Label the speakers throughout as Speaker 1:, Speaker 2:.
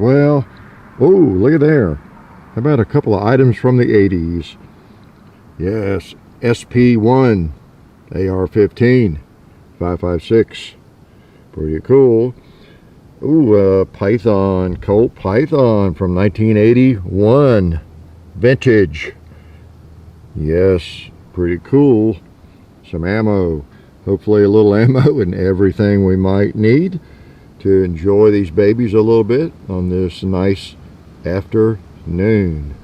Speaker 1: Well, oh, look at there. How about a couple of items from the 80s? Yes, SP1 AR15 5.56. Pretty cool. Ooh, Python, Colt Python from 1981. Vintage. Yes, pretty cool. Some ammo. Hopefully a little ammo and everything we might need to enjoy these babies a little bit on this nice afternoon.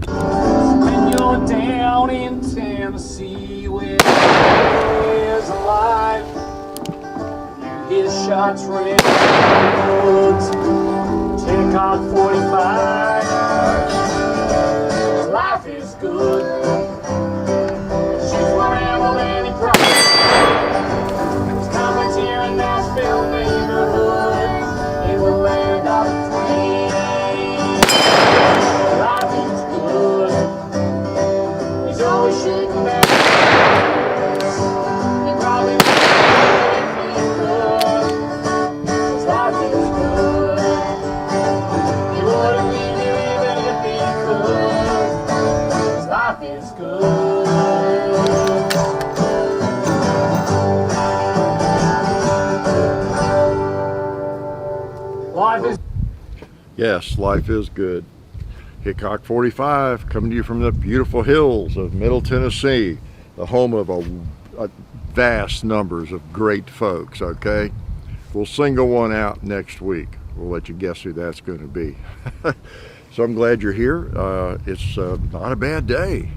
Speaker 2: When you're down in Tennessee where there's a life, you hear shots ring in the woods, take on 45. Life is good. She's whatever any price. It's coming here in Nashville neighborhood in the land of the free. Life is good. He's always shaking that ass. He probably if he could. His life is good. He wouldn't leave you even if he could. His life is good. Life is
Speaker 1: Yes, life is good. Hickok 45 coming to you from the beautiful hills of Middle Tennessee, the home of a vast numbers of great folks, okay? We'll single one out next week. We'll let you guess who that's going to be. So I'm glad you're here. It's not a bad day.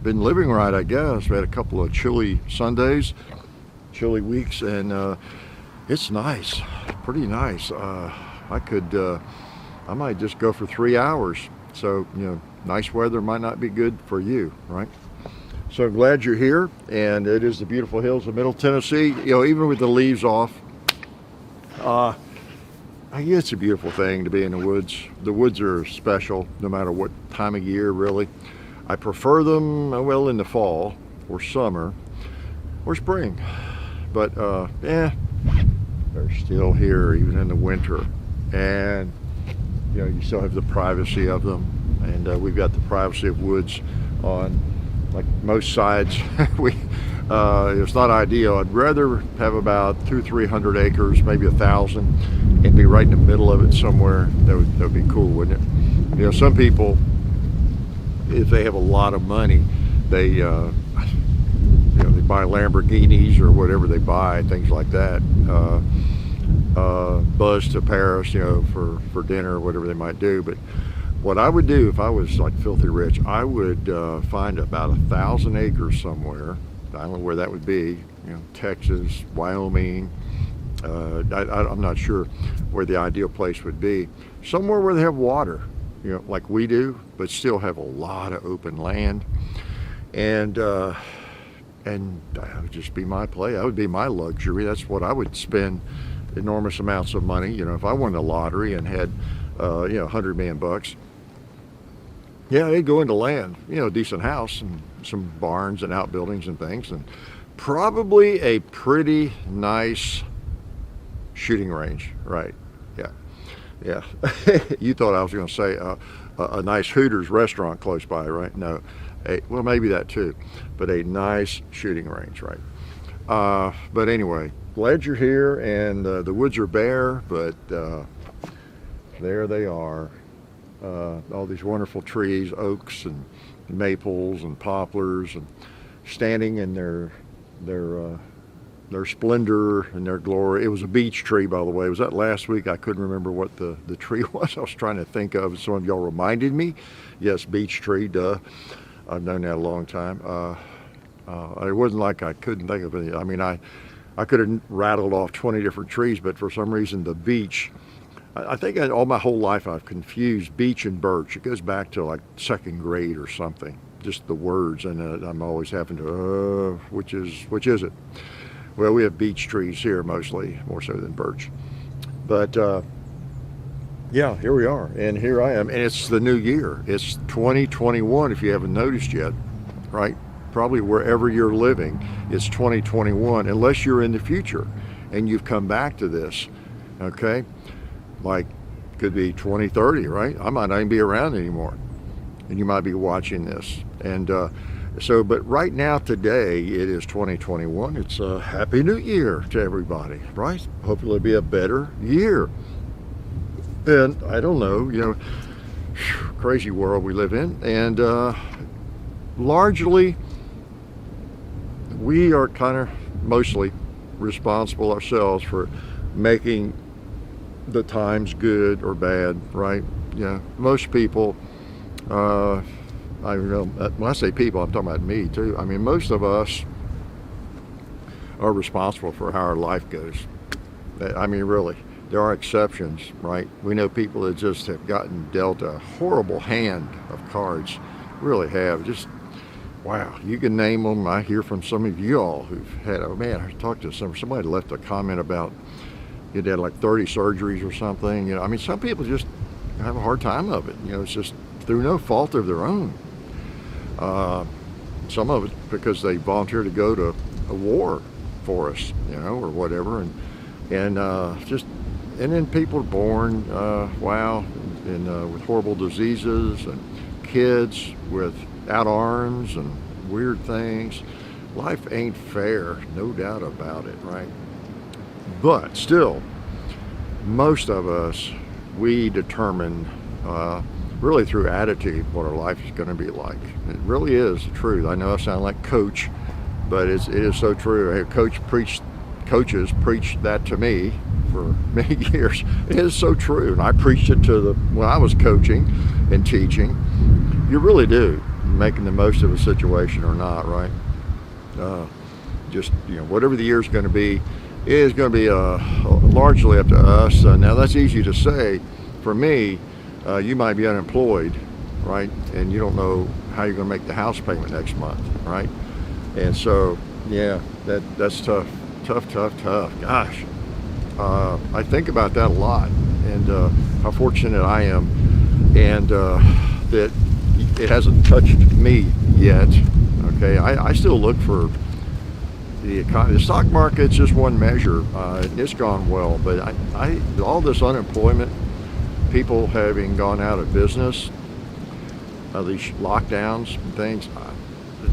Speaker 1: Been living right, I guess. We had a couple of chilly Sundays, chilly weeks, and it's nice, pretty nice. I might just go for 3 hours. So, you know, nice weather might not be good for you, right? So I'm glad you're here, and it is the beautiful hills of Middle Tennessee. You know, even with the leaves off, it's a beautiful thing to be in the woods. The woods are special no matter what time of year, really. I prefer them, well, in the fall or summer or spring. But, they're still here even in the winter. And you know, you still have the privacy of them, and we've got the privacy of woods on like most sides. It's not ideal. I'd rather have about 200-300 acres, maybe 1,000, and be right in the middle of it somewhere. That would be cool, wouldn't it? You know, some people, if they have a lot of money, they you know, they buy Lamborghinis or whatever they buy, things like that. Buzz to Paris, you know, for dinner or whatever they might do. But what I would do if I was like filthy rich, I would find about 1,000 acres somewhere. I don't know where that would be, you know, Texas, Wyoming. I'm not sure where the ideal place would be. Somewhere where they have water, you know, like we do, but still have a lot of open land. And that would just be my play. That would be my luxury. That's what I would spend enormous amounts of money. You know, if I won the lottery and had, you know, $100 million, yeah, they'd go into land, you know, a decent house and some barns and outbuildings and things, and probably a pretty nice shooting range, right? Yeah. You thought I was going to say a nice Hooters restaurant close by, right? No, well, maybe that too, but a nice shooting range, right? But anyway, glad you're here, and the woods are bare, but there they are. All these wonderful trees, oaks and maples and poplars, and standing in their splendor and their glory. It was a beech tree, by the way. Was that last week? I couldn't remember what the tree was. I was trying to think of it. Some of y'all reminded me. Yes, beech tree, duh. I've known that a long time. It wasn't like I couldn't think of any. I mean, I could have rattled off 20 different trees, but for some reason the beech, I think all my whole life I've confused beech and birch. It goes back to like 2nd grade or something, just the words, and I'm always having to, which is it? Well, we have beech trees here mostly, more so than birch. But yeah, here we are, and here I am, and it's the new year. It's 2021, if you haven't noticed yet, right? Probably wherever you're living, it's 2021, unless you're in the future and you've come back to this, okay? like could be 20, 30, right? I might not even be around anymore, and you might be watching this. And so, but right now, today, it is 2021. It's a Happy New Year to everybody, right? Hopefully it'll be a better year. And I don't know, you know, crazy world we live in. And largely, we are kind of mostly responsible ourselves for making the times good or bad, right? Yeah, most people, I know, when I say people, I'm talking about me too. I mean, most of us are responsible for how our life goes. I mean, really, there are exceptions, right? We know people that just have gotten dealt a horrible hand of cards, really have. Just, wow, you can name them. I hear from some of you all who've had, oh man, I talked to somebody left a comment about you had like 30 surgeries or something. You know, I mean, some people just have a hard time of it. You know, it's just through no fault of their own. Some of it because they volunteered to go to a war for us, you know, or whatever, and then people are born, wow, and with horrible diseases, and kids without arms and weird things. Life ain't fair, no doubt about it, right? But still, most of us, we determine really through attitude what our life is going to be like. It really is the truth. I know I sound like Coach, but it is so true. Coaches preached that to me for many years. It is so true, and I preached it to when I was coaching and teaching. You really do, making the most of a situation or not, right? Just, you know, whatever the year's going to be, it is going to be largely up to us. Now that's easy to say. For me, you might be unemployed, right? And you don't know how you're going to make the house payment next month, right? And so, yeah, that's tough. Gosh, I think about that a lot, and how fortunate I am, and that it hasn't touched me yet. Okay, I still look for the economy. The stock market's just one measure. It's gone well, but all this unemployment, people having gone out of business, these lockdowns and things,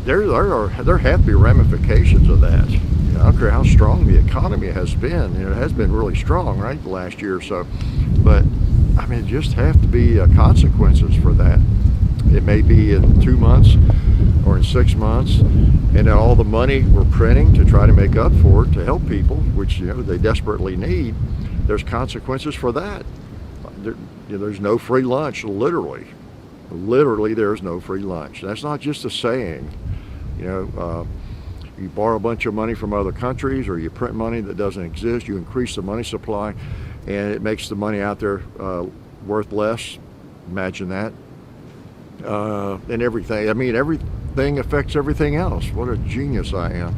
Speaker 1: there have to be ramifications of that. You know, I don't care how strong the economy has been. You know, it has been really strong, right, the last year or so. But I mean, just have to be consequences for that. It may be in 2 months or in 6 months, and then all the money we're printing to try to make up for it to help people, which, you know, they desperately need. There's consequences for that. There's no free lunch, literally there's no free lunch. That's not just a saying. You know, you borrow a bunch of money from other countries, or you print money that doesn't exist, you increase the money supply, and it makes the money out there worth less. Imagine that. And everything, I mean, everything affects everything else. What a genius I am.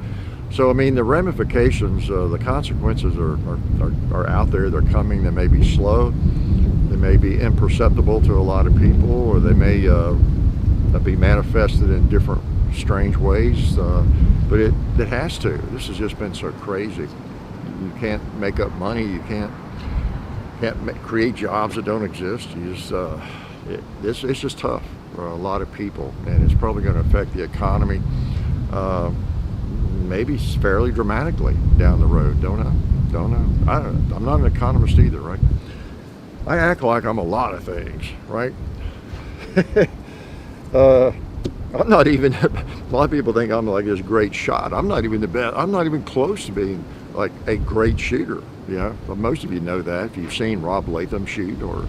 Speaker 1: So, I mean, the ramifications, the consequences are out there. They're coming. They may be slow. They may be imperceptible to a lot of people, or they may be manifested in different strange ways. But it has to. This has just been so crazy. You can't make up money. You can't create jobs that don't exist. You just it's just tough for a lot of people, and it's probably going to affect the economy. Maybe fairly dramatically down the road. Don't know. I'm not an economist either, right? I act like I'm a lot of things, right? I'm not even, a lot of people think I'm like this great shot. I'm not even the best. I'm not even close to being like a great shooter. You know, well, most of you know that if you've seen Rob Latham shoot, or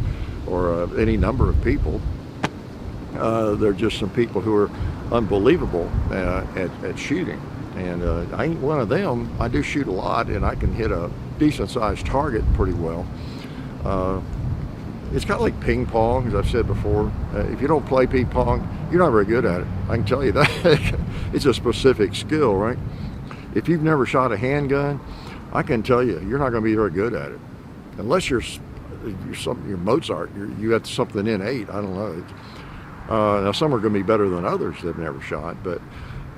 Speaker 1: any number of people. They're just some people who are unbelievable at shooting. And I ain't one of them. I do shoot a lot, and I can hit a decent sized target pretty well. It's kind of like ping pong, as I've said before. If you don't play ping pong, you're not very good at it. I can tell you that. It's a specific skill, right? If you've never shot a handgun, I can tell you, you're not going to be very good at it. Unless you're Mozart, you have something innate. I don't know. Now, some are going to be better than others that have never shot, but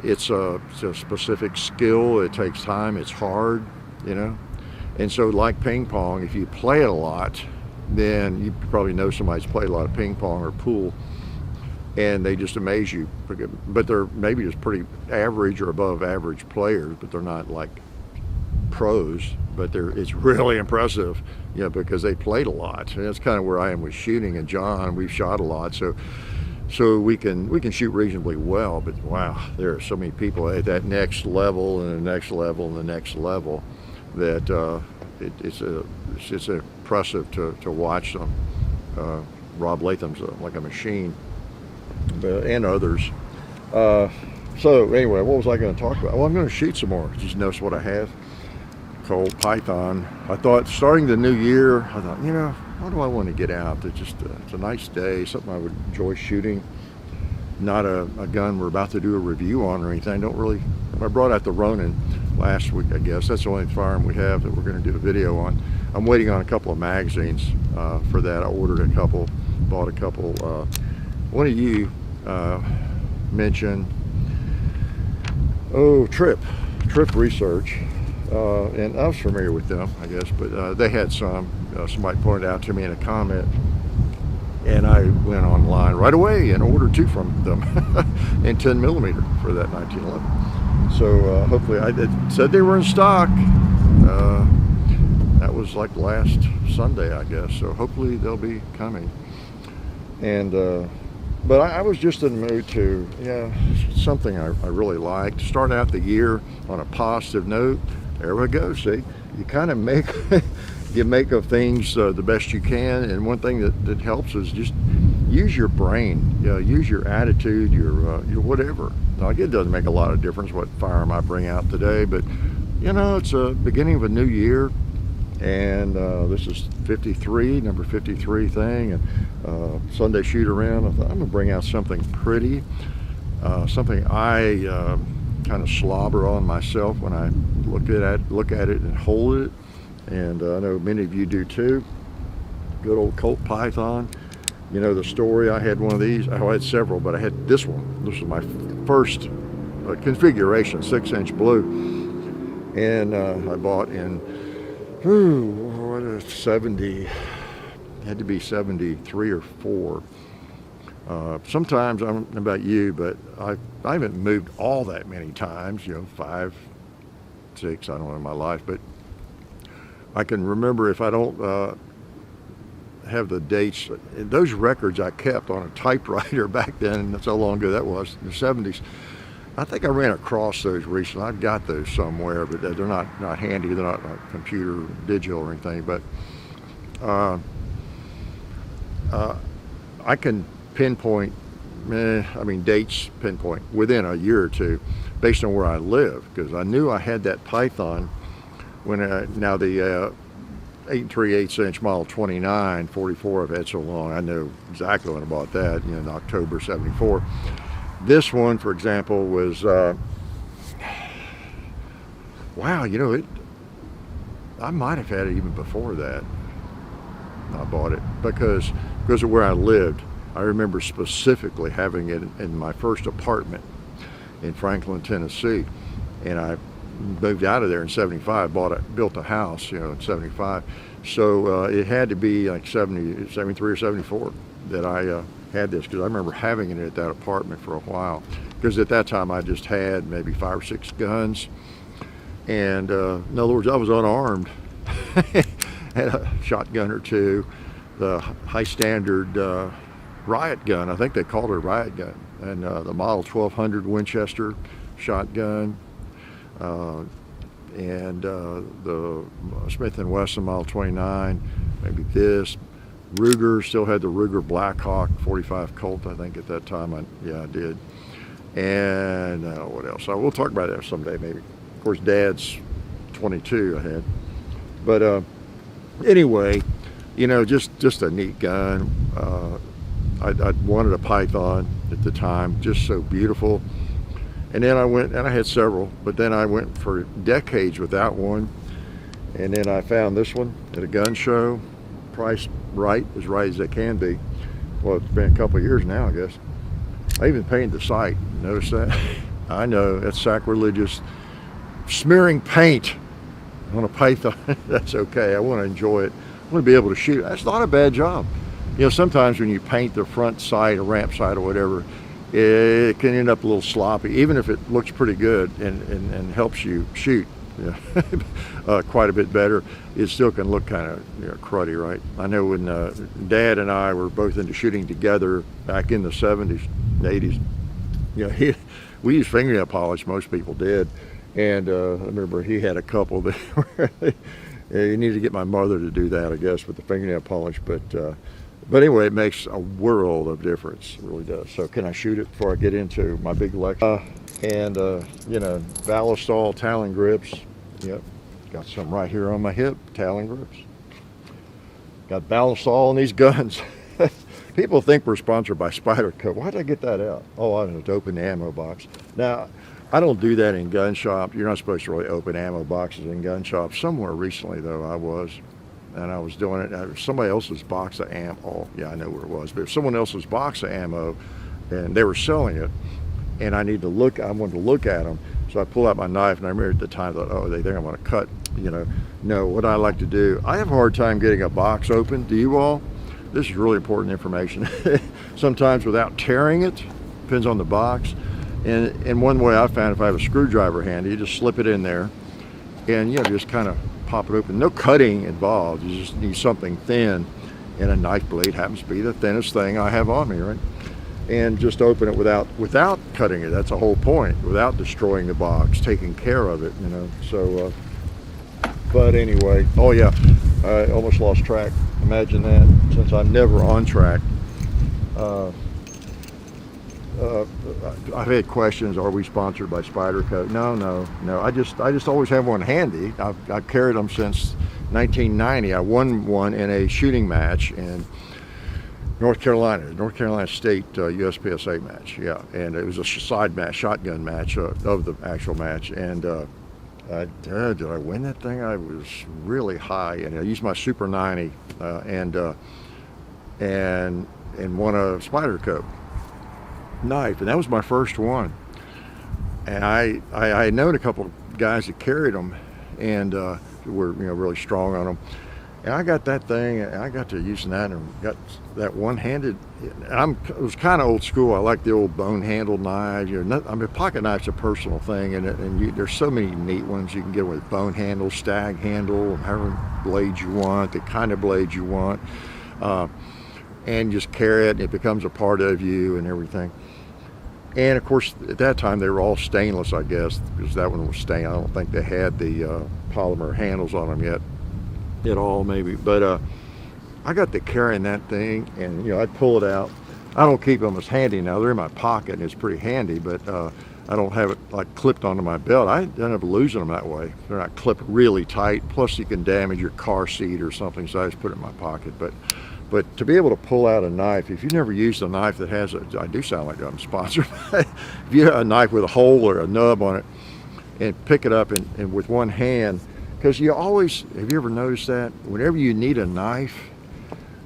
Speaker 1: it's a specific skill. It takes time. It's hard, you know. And so, like ping pong, if you play it a lot, then you probably know somebody's played a lot of ping pong or pool, and they just amaze you. But they're maybe just pretty average or above average players, but they're not like pros. But it's really impressive, because they played a lot. And that's kind of where I am with shooting. And John, we've shot a lot, so we can shoot reasonably well. But wow, there are so many people at that next level and the next level and the next level that it's impressive to watch them. Rob Latham's like a machine, and others. So anyway, what was I going to talk about? Well, I'm going to shoot some more. Just notice what I have. Colt Python. I thought starting the new year, I thought, what do I want to get out? It's a nice day, something I would enjoy shooting. Not a gun we're about to do a review on or anything. I brought out the Ronin last week, I guess. That's the only firearm we have that we're going to do a video on. I'm waiting on a couple of magazines for that. I ordered a couple, bought a couple. One of you mentioned, Trip Research. And I was familiar with them, I guess, but they had some. Somebody pointed out to me in a comment, and I went online right away and ordered 2 from them in 10mm for that 1911. So hopefully, it said they were in stock. That was like last Sunday, I guess. So hopefully they'll be coming. And but I was just in the mood to, something I really like. To start out the year on a positive note. There we go. See, you kind of make of things the best you can, and one thing that helps is just use your brain, use your attitude, your whatever. Like, it doesn't make a lot of difference what firearm I bring out today, but it's a beginning of a new year, and this is 53, number 53 thing, and Sunday shoot around. I thought I'm gonna bring out something pretty, something I kind of slobber on myself when I look at it and hold it, and I know many of you do too. Good old Colt Python. The story, I had one of these. I had several, but I had this one. This was my first configuration, 6-inch blue, and I bought in 70, had to be 73 or 4. Sometimes, I don't know about you, but I haven't moved all that many times, 5, 6, I don't know in my life, but I can remember, if I don't have the dates, those records I kept on a typewriter back then, and that's how long ago that was, in the 70s. I think I ran across those recently. I've got those somewhere, but they're not handy. They're not like computer digital or anything, but I can pinpoint, dates pinpoint within a year or two based on where I live, because I knew I had that Python when now the 8 3/8" Model 29 44 I've had so long. I know exactly when I bought that, in October 74. This one, for example, was wow, I might have had it even before that. I bought it because of where I lived. I remember specifically having it in my first apartment in Franklin, Tennessee, and I moved out of there in 75, built a house, in 75. So it had to be like 73 or 74 that I had this, because I remember having it at that apartment for a while, because at that time I just had maybe 5 or 6 guns, and in other words, I was unarmed. Had a shotgun or 2, the high standard riot gun, I think they called it a riot gun, and the Model 1200 Winchester shotgun, and the Smith & Wesson Model 29, maybe this. Ruger, still had the Ruger Blackhawk 45 Colt, I think, at that time. I did. And what else? We'll talk about that someday, maybe. Of course, Dad's 22 I had. But anyway, just a neat gun. I wanted a Python at the time, just so beautiful. And then I went, and I had several, but then I went for decades without one. And then I found this one at a gun show, priced right as they can be. Well, it's been a couple of years now, I guess. I even painted the sight. Notice that? I know, that's sacrilegious. Smearing paint on a Python, that's okay. I want to enjoy it. I want to be able to shoot. That's not a bad job. You know, sometimes when you paint the front sight, a ramp sight or whatever, it can end up a little sloppy, even if it looks pretty good and helps you shoot, you know, quite a bit better. It still can look kind of, you know, cruddy, right? I know when Dad and I were both into shooting together back in the 70s, 80s, you know, we used fingernail polish, most people did. And I remember he had a couple that you need to get my mother to do that, I guess, with the fingernail polish. But anyway, it makes a world of difference. It really does. So can I shoot it before I get into my big lecture? You know, Ballistol Talon grips. Yep, got some right here on my hip, Talon grips. Got Ballistol on these guns. People think we're sponsored by Spyderco. Why did I get that out? Oh, I don't know, to open the ammo box. Now, I don't do that in gun shop. You're not supposed to really open ammo boxes in gun shops. Somewhere recently, though, I was. And I was doing it. Somebody else's box of ammo. Oh, yeah, I know where it was. But someone else's box of ammo, and they were selling it. And I wanted to look at them. So I pulled out my knife, and I remember at the time, I thought, oh, they think I'm going to cut, you know. No, what I like to do, I have a hard time getting a box open. Do you all? This is really important information. Sometimes without tearing it, depends on the box. And one way I found, if I have a screwdriver handy, you just slip it in there, and, you know, just kind of pop it open. No cutting involved. You just need something thin, and a knife blade happens to be the thinnest thing I have on me, right? And just open it without cutting it. That's the whole point. Without destroying the box, taking care of it, you know. So, but anyway, oh yeah, I almost lost track. Imagine that. Since I'm never on track. I've had questions, are we sponsored by Spyderco? No. I just always have one handy. I've carried them since 1990. I won one in a shooting match in North Carolina State USPSA match. Yeah, and it was a side match, shotgun match of the actual match. And did I win that thing? I was really high, and I used my Super 90 and won a Spyderco knife, and that was my first one. And I had known a couple of guys that carried them and were, you know, really strong on them. And I got that thing, and I got to using that and got that one-handed. It was kind of old school. I like the old bone-handled knives. You know, I mean, pocket knife's a personal thing, and there's so many neat ones you can get with bone handle, stag handle, however blades you want, the kind of blades you want, and just carry it, and it becomes a part of you and everything. And of course, at that time they were all stainless, I guess, because that one was stained. I don't think they had the polymer handles on them yet at all, maybe. But I got to carrying that thing, and, you know, I'd pull it out. I don't keep them as handy now. They're in my pocket, and it's pretty handy, but I don't have it like clipped onto my belt. I end up losing them that way. They're not clipped really tight. Plus, you can damage your car seat or something, so I just put it in my pocket. But to be able to pull out a knife, if you've never used a knife that has I do sound like I'm sponsored. If you have a knife with a hole or a nub on it, and pick it up and with one hand, because you always, have you ever noticed that? Whenever you need a knife,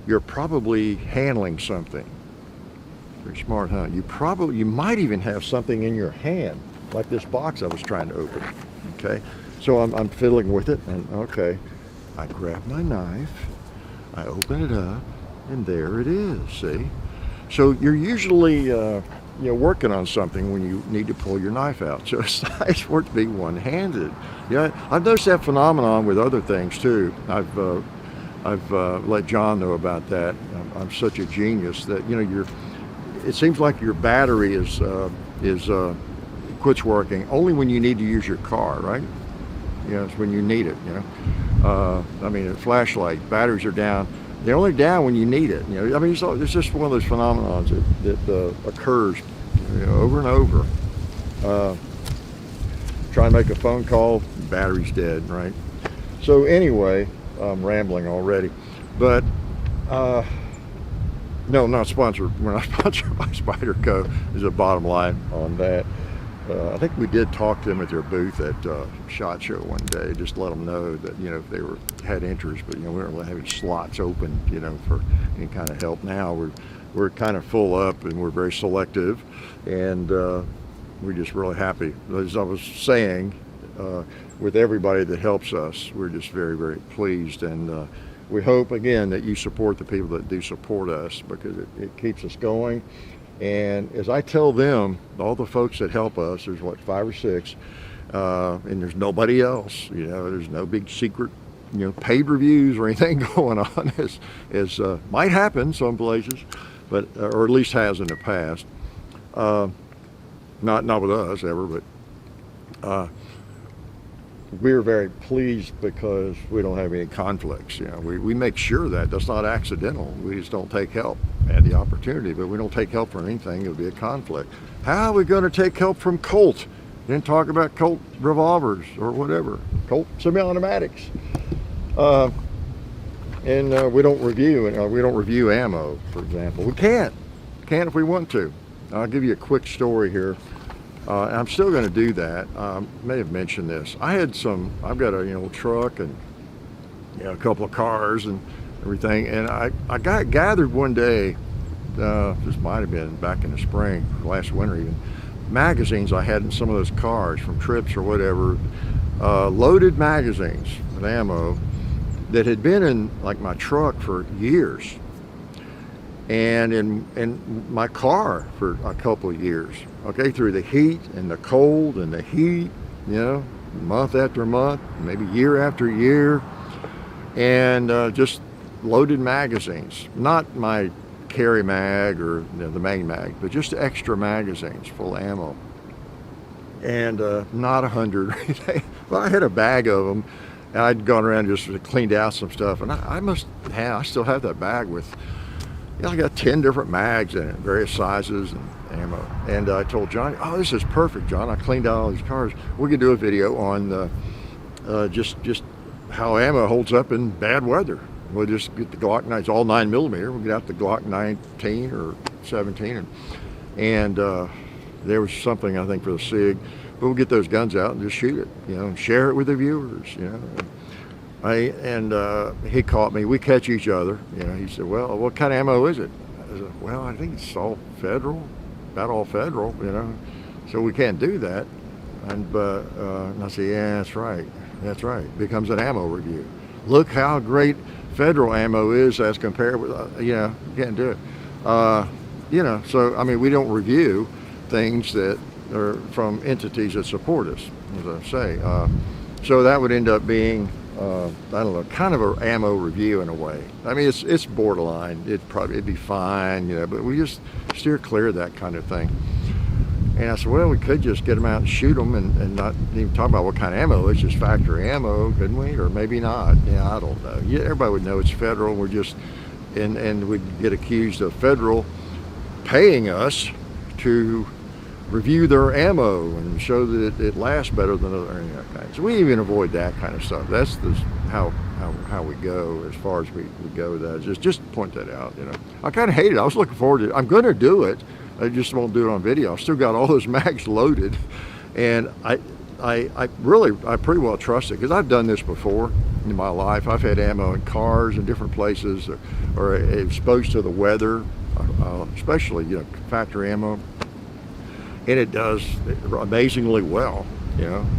Speaker 1: you're probably handling something. Pretty smart, huh? You might even have something in your hand, like this box I was trying to open, okay? So I'm fiddling with it, and okay, I grab my knife, I open it up, and there it is, see? So you're usually you know, working on something when you need to pull your knife out. So it's nice for it to be one-handed. Yeah, I've noticed that phenomenon with other things too. I've let John know about that. I'm such a genius that, you know, it seems like your battery quits working only when you need to use your car, right? You know, it's when you need it, you know. I mean, a flashlight, batteries are down. They're only down when you need it. You know, I mean, it's just one of those phenomenons that occurs, you know, over and over. Try and make a phone call, battery's dead, right? So anyway, I'm rambling already, but no, not sponsored. We're not sponsored by Spyderco. Is the bottom line on that. I think we did talk to them at their booth at SHOT Show one day, just let them know that, you know, if they had interest, but, you know, we weren't having slots open, you know, for any kind of help. Now we're kind of full up, and we're very selective, and we're just really happy. As I was saying, with everybody that helps us, we're just very, very pleased, and we hope again that you support the people that do support us, because it keeps us going. And as I tell them, all the folks that help us, there's what, 5 or 6, and there's nobody else, you know, there's no big secret, you know, paid reviews or anything going on, as might happen some places, but or at least has in the past. Not with us ever, but we're very pleased because we don't have any conflicts. You know, we make sure that that's not accidental. We just don't take help at the opportunity, but we don't take help from anything. It'll be a conflict. How are we going to take help from Colt? Then talk about Colt revolvers or whatever, Colt semi-automatics, and we don't review ammo, for example. We can't if we want to. I'll give you a quick story here. I'm still going to do that. May have mentioned this. I've got a truck and a couple of cars and everything, and I got gathered one day. This might have been back in the spring, last winter even. Magazines I had in some of those cars from trips or whatever, loaded magazines with ammo that had been in like my truck for years, and in my car for a couple of years. Okay, through the heat and the cold and the heat, you know, month after month, maybe year after year, and just loaded magazines, not my carry mag or the main mag, but just extra magazines full of ammo, and not 100. Well, I had a bag of them, and I'd gone around just cleaned out some stuff, and I still have that bag with, I got 10 different mags in it, various sizes and ammo. And I told Johnny, oh, this is perfect, John. I cleaned out all these cars. We could do a video on just how ammo holds up in bad weather. We'll just get the Glock 9, it's all 9mm. We'll get out the Glock 19 or 17, and there was something, I think, for the SIG. But we'll get those guns out and just shoot it, and share it with the viewers, he caught me. We catch each other. He said, well, what kind of ammo is it? I said, well, I think it's all federal, about all federal, so we can't do that. And I said, yeah, that's right. It becomes an ammo review. Look how great federal ammo is as compared with, you can't do it. So, I mean, we don't review things that are from entities that support us, as I say. So that would end up being, I don't know, kind of an ammo review in a way. I mean, it's borderline. It'd be fine, but we just steer clear of that kind of thing. And I said, well, we could just get them out and shoot them and not even talk about what kind of ammo. It's just factory ammo, couldn't we? Or maybe not. I don't know. Everybody would know it's federal. We're just, and we'd get accused of federal paying us to review their ammo and show that it lasts better than other kinds. So we even avoid that kind of stuff. That's how we go as far as we go with that. Just point that out. I kind of hate it. I was looking forward to it. I'm going to do it. I just won't do it on video. I've still got all those mags loaded, and I pretty well trust it, because I've done this before in my life. I've had ammo in cars in different places, or exposed to the weather, especially factory ammo, and it does amazingly well.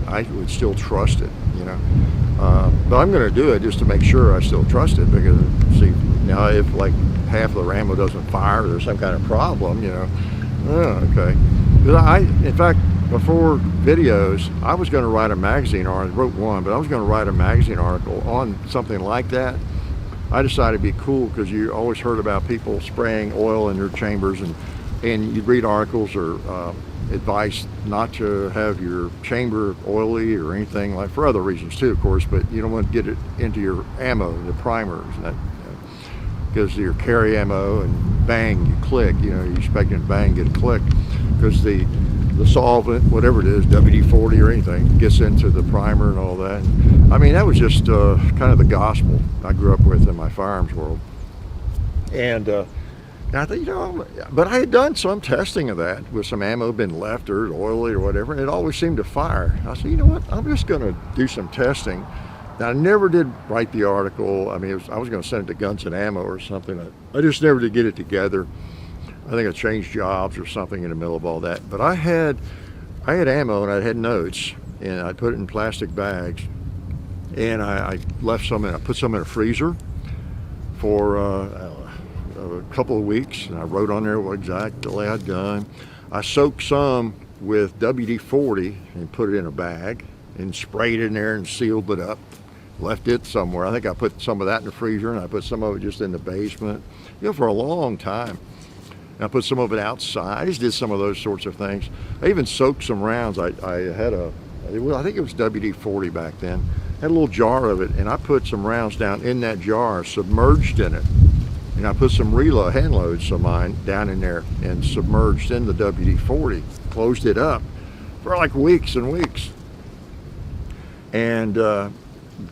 Speaker 1: I would still trust it. But I'm going to do it just to make sure I still trust it, because see, now if like half of the ammo doesn't fire, there's some kind of problem, okay. Because in fact, before videos, I was going to write a magazine article. I wrote one, but I was going to write a magazine article on something like that. I decided it'd be cool, because you always heard about people spraying oil in their chambers, and you'd read articles or advice not to have your chamber oily or anything, like, for other reasons too, of course, but you don't want to get it into your ammo, the primers, because your carry ammo, and bang, you click, you're expecting to bang, get a click, because the solvent, whatever it is, WD-40 or anything, gets into the primer and all that. I mean, that was just kind of the gospel I grew up with in my firearms world. And I thought, but I had done some testing of that with some ammo been left or oily or whatever, and it always seemed to fire. I said, you know what, I'm just going to do some testing. Now, I never did write the article. I mean, I was going to send it to Guns and Ammo or something. I just never did get it together. I think I changed jobs or something in the middle of all that. But I had ammo, and I had notes, and I put it in plastic bags, and I left some in. I put some in a freezer, for a couple of weeks, and I wrote on there what exactly I'd done. I soaked some with WD-40 and put it in a bag and sprayed it in there and sealed it up. Left it somewhere. I think I put some of that in the freezer, and I put some of it just in the basement, for a long time. And I put some of it outside. I just did some of those sorts of things. I even soaked some rounds. I had I think it was WD-40 back then. Had a little jar of it, and I put some rounds down in that jar, submerged in it. And I put some hand loads of mine down in there and submerged in the WD-40. Closed it up for like weeks and weeks. And do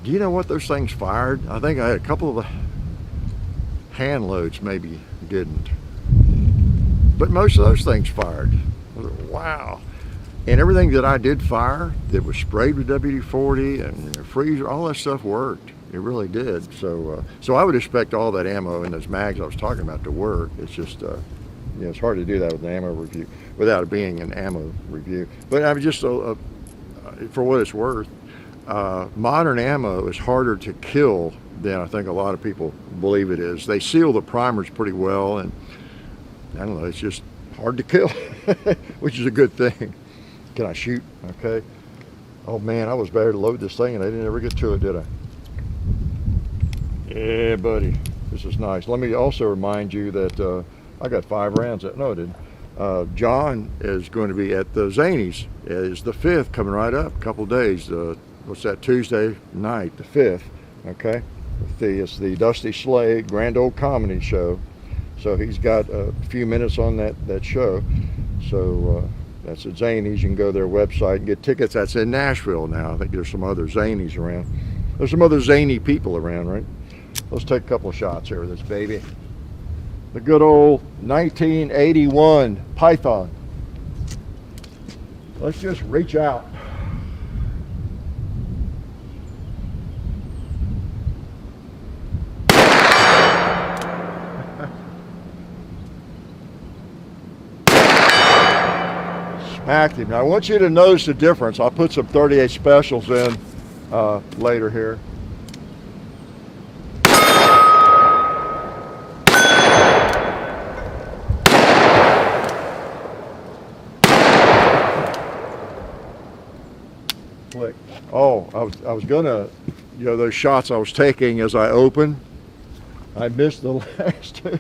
Speaker 1: you know what those things fired? I think I had a couple of the hand loads maybe didn't. But most of those things fired. I was like, wow. And everything that I did fire that was sprayed with WD-40 and the freezer, all that stuff worked. It really did. So I would expect all that ammo in those mags I was talking about to work. It's just, it's hard to do that with an ammo review without it being an ammo review. But I was just, for what it's worth, modern ammo is harder to kill than I think a lot of people believe it is. They seal the primers pretty well, and I don't know, it's just hard to kill, which is a good thing. Can I shoot? Okay. Oh man, I was better to load this thing and I didn't ever get to it, did I? Yeah, buddy, this is nice. Let me also remind you that I got 5 rounds. No, I didn't. John is going to be at the Zanies. It's the 5th, coming right up, a couple days. What's that, Tuesday night, the 5th, okay? It's the Dusty Slade Grand Old Comedy Show. So he's got a few minutes on that show. So that's at Zanies. You can go to their website and get tickets. That's in Nashville now. I think there's some other Zanies around. There's some other zany people around, right? Let's take a couple of shots here with this baby. The good old 1981 Python. Let's just reach out. Smacked him. Now I want you to notice the difference. I'll put some 38 specials in later here. Click. Oh, I was gonna, those shots I was taking as I opened, I missed the last two.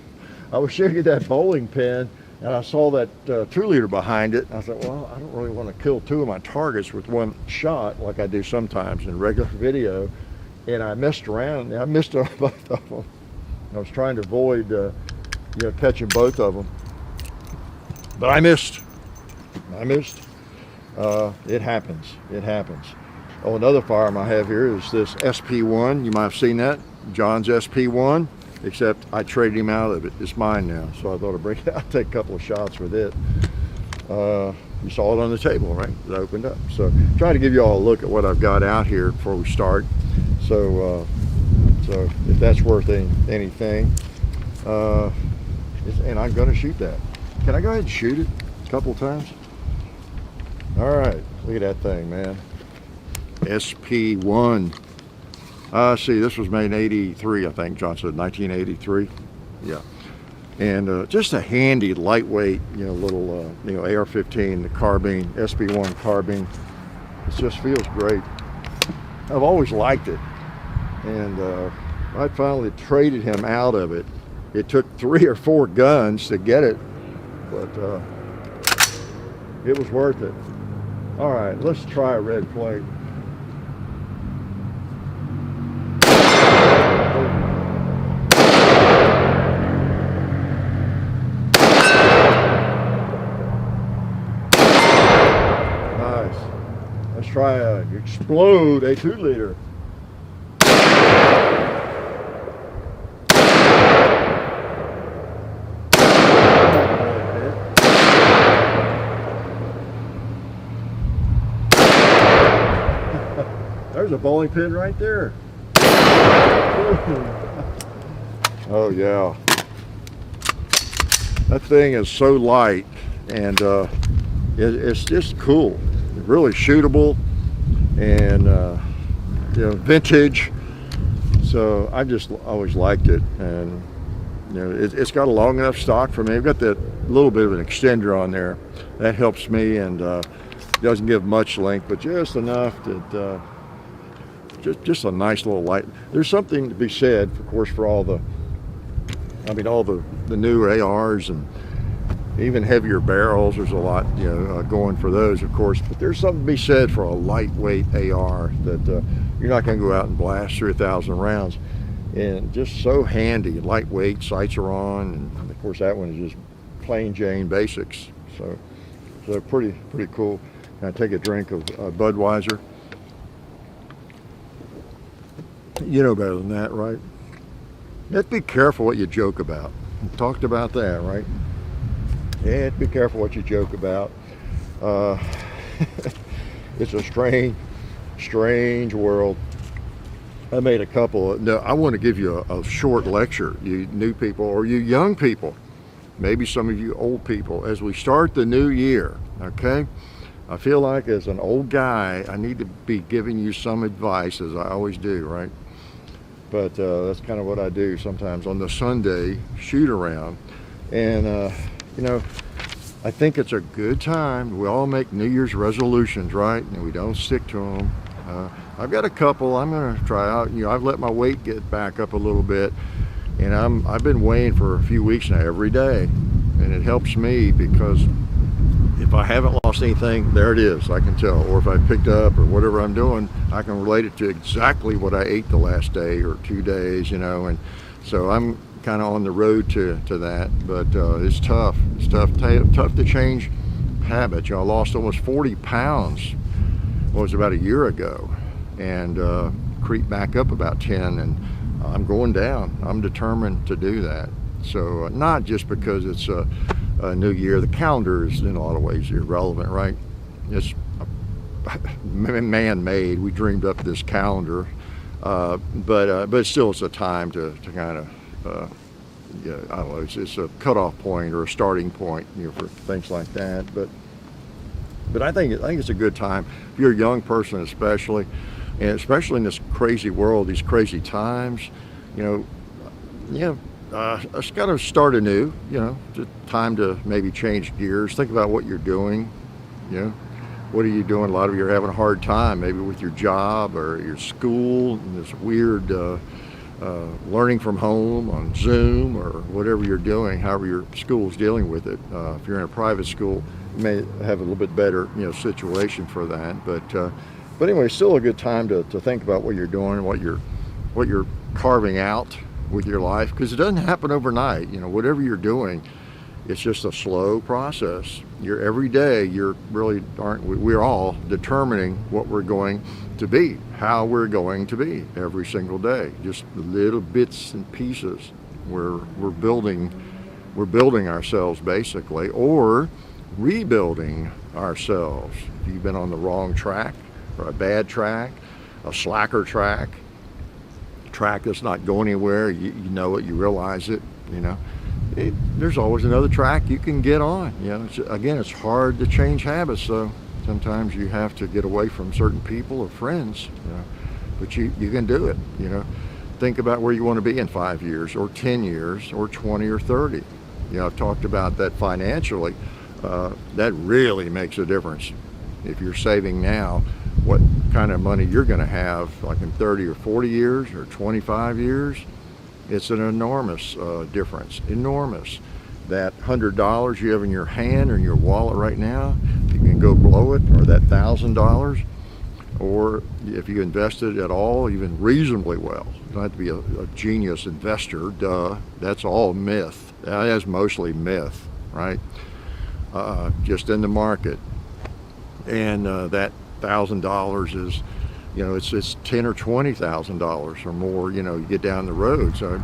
Speaker 1: I was shooting that bowling pin, and I saw that 2-liter behind it. I thought, well, I don't really want to kill 2 of my targets with one shot like I do sometimes in regular video. And I messed around. I missed both of them. I was trying to avoid, catching both of them. But I missed. It happens. It happens. Oh, another firearm I have here is this SP1. You might have seen that. John's SP1. Except I traded him out of it. It's mine now, so I thought I'd break it out, take a couple of shots with it. You saw it on the table, right? It opened up. So try to give you all a look at what I've got out here before we start. So if that's worth anything, and I'm going to shoot that. Can I go ahead and shoot it a couple of times? All right, look at that thing, man. SP1. See, this was made in 83, I think John said, 1983. Yeah. And just a handy, lightweight, little, AR-15, the carbine, SP1 carbine. It just feels great. I've always liked it. And I finally traded him out of it. It took 3 or 4 guns to get it, but it was worth it. All right, let's try a red plate. Let's try explode a 2-liter. There's a bowling pin right there. Oh yeah. That thing is so light, and it's just cool. Really shootable, and vintage. So I just always liked it, and you know, it's got a long enough stock for me. I've got that little bit of an extender on there. That helps me, and doesn't give much length, but just enough that just a nice little light. There's something to be said, of course, for all the new ARs and even heavier barrels. There's a lot, you know, going for those, of course, but there's something to be said for a lightweight AR that you're not going to go out and blast through 1,000 rounds, and just so handy. Lightweight, sights are on, and of course that one is just plain Jane basics. So pretty cool. Can I take a drink of Budweiser? You know better than that, right? You have to be careful what you joke about. We talked about that, right? You have to be careful what you joke about. It's a strange world. I made a couple. No, I want to give you a short lecture, you new people or you young people, maybe some of you old people, as we start the new year, okay? I feel like as an old guy, I need to be giving you some advice, as I always do, right? But that's kind of what I do sometimes on the Sunday shoot around. And, you know, I think it's a good time. We all make New Year's resolutions, right? And we don't stick to them. I've got a couple I'm going to try out. You know, I've let my weight get back up a little bit, and I've been weighing for a few weeks now every day, and it helps me because if I haven't lost anything, there it is, I can tell. Or if I picked up or whatever I'm doing, I can relate it to exactly what I ate the last day or 2 days, you know. And so I'm kind of on the road to that, but it's tough. It's tough to change habits. You know, I lost almost 40 pounds, well, it was about a year ago, and creeped back up about 10, and I'm going down. I'm determined to do that. So not just because it's a new year. The calendar is in a lot of ways irrelevant, right? It's man-made. We dreamed up this calendar, but still it's a time to kind of yeah, I don't know, it's a cutoff point or a starting point, you know, for things like that. But I think it's a good time if you're a young person, especially, and especially in this crazy world, these crazy times. You know, it's got to start anew. You know, it's time to maybe change gears. Think about what you're doing. You know, what are you doing? A lot of you are having a hard time, maybe with your job or your school, and this weird learning from home on Zoom or whatever you're doing, however your school's dealing with it. If you're in a private school, you may have a little bit better, you know, situation for that. But anyway, still a good time to think about what you're doing, what you're carving out with your life, because it doesn't happen overnight. You know, whatever you're doing, it's just a slow process. You're every day, we're all determining what we're going to be, how we're going to be every single day. Just little bits and pieces. We're building ourselves basically, or rebuilding ourselves. If you've been on the wrong track or a bad track, a slacker track, a track that's not going anywhere, you know it, you realize it, you know. There's always another track you can get on. You know, it's hard to change habits, so sometimes you have to get away from certain people or friends, you know, but you can do it. You know, think about where you want to be in 5 years or 10 years or 20 or 30. You know, I've talked about that financially. That really makes a difference. If you're saving now, what kind of money you're going to have like in 30 or 40 years or 25 years, it's an enormous difference, enormous. That $100 you have in your hand or in your wallet right now, you can go blow it, or that $1,000, or if you invested at all, even reasonably well. You don't have to be a genius investor, duh. That's all myth. That is mostly myth, right? Just in the market. And that $1,000 is, you know, it's $10,000 or $20,000 or more. You know, you get down the road. So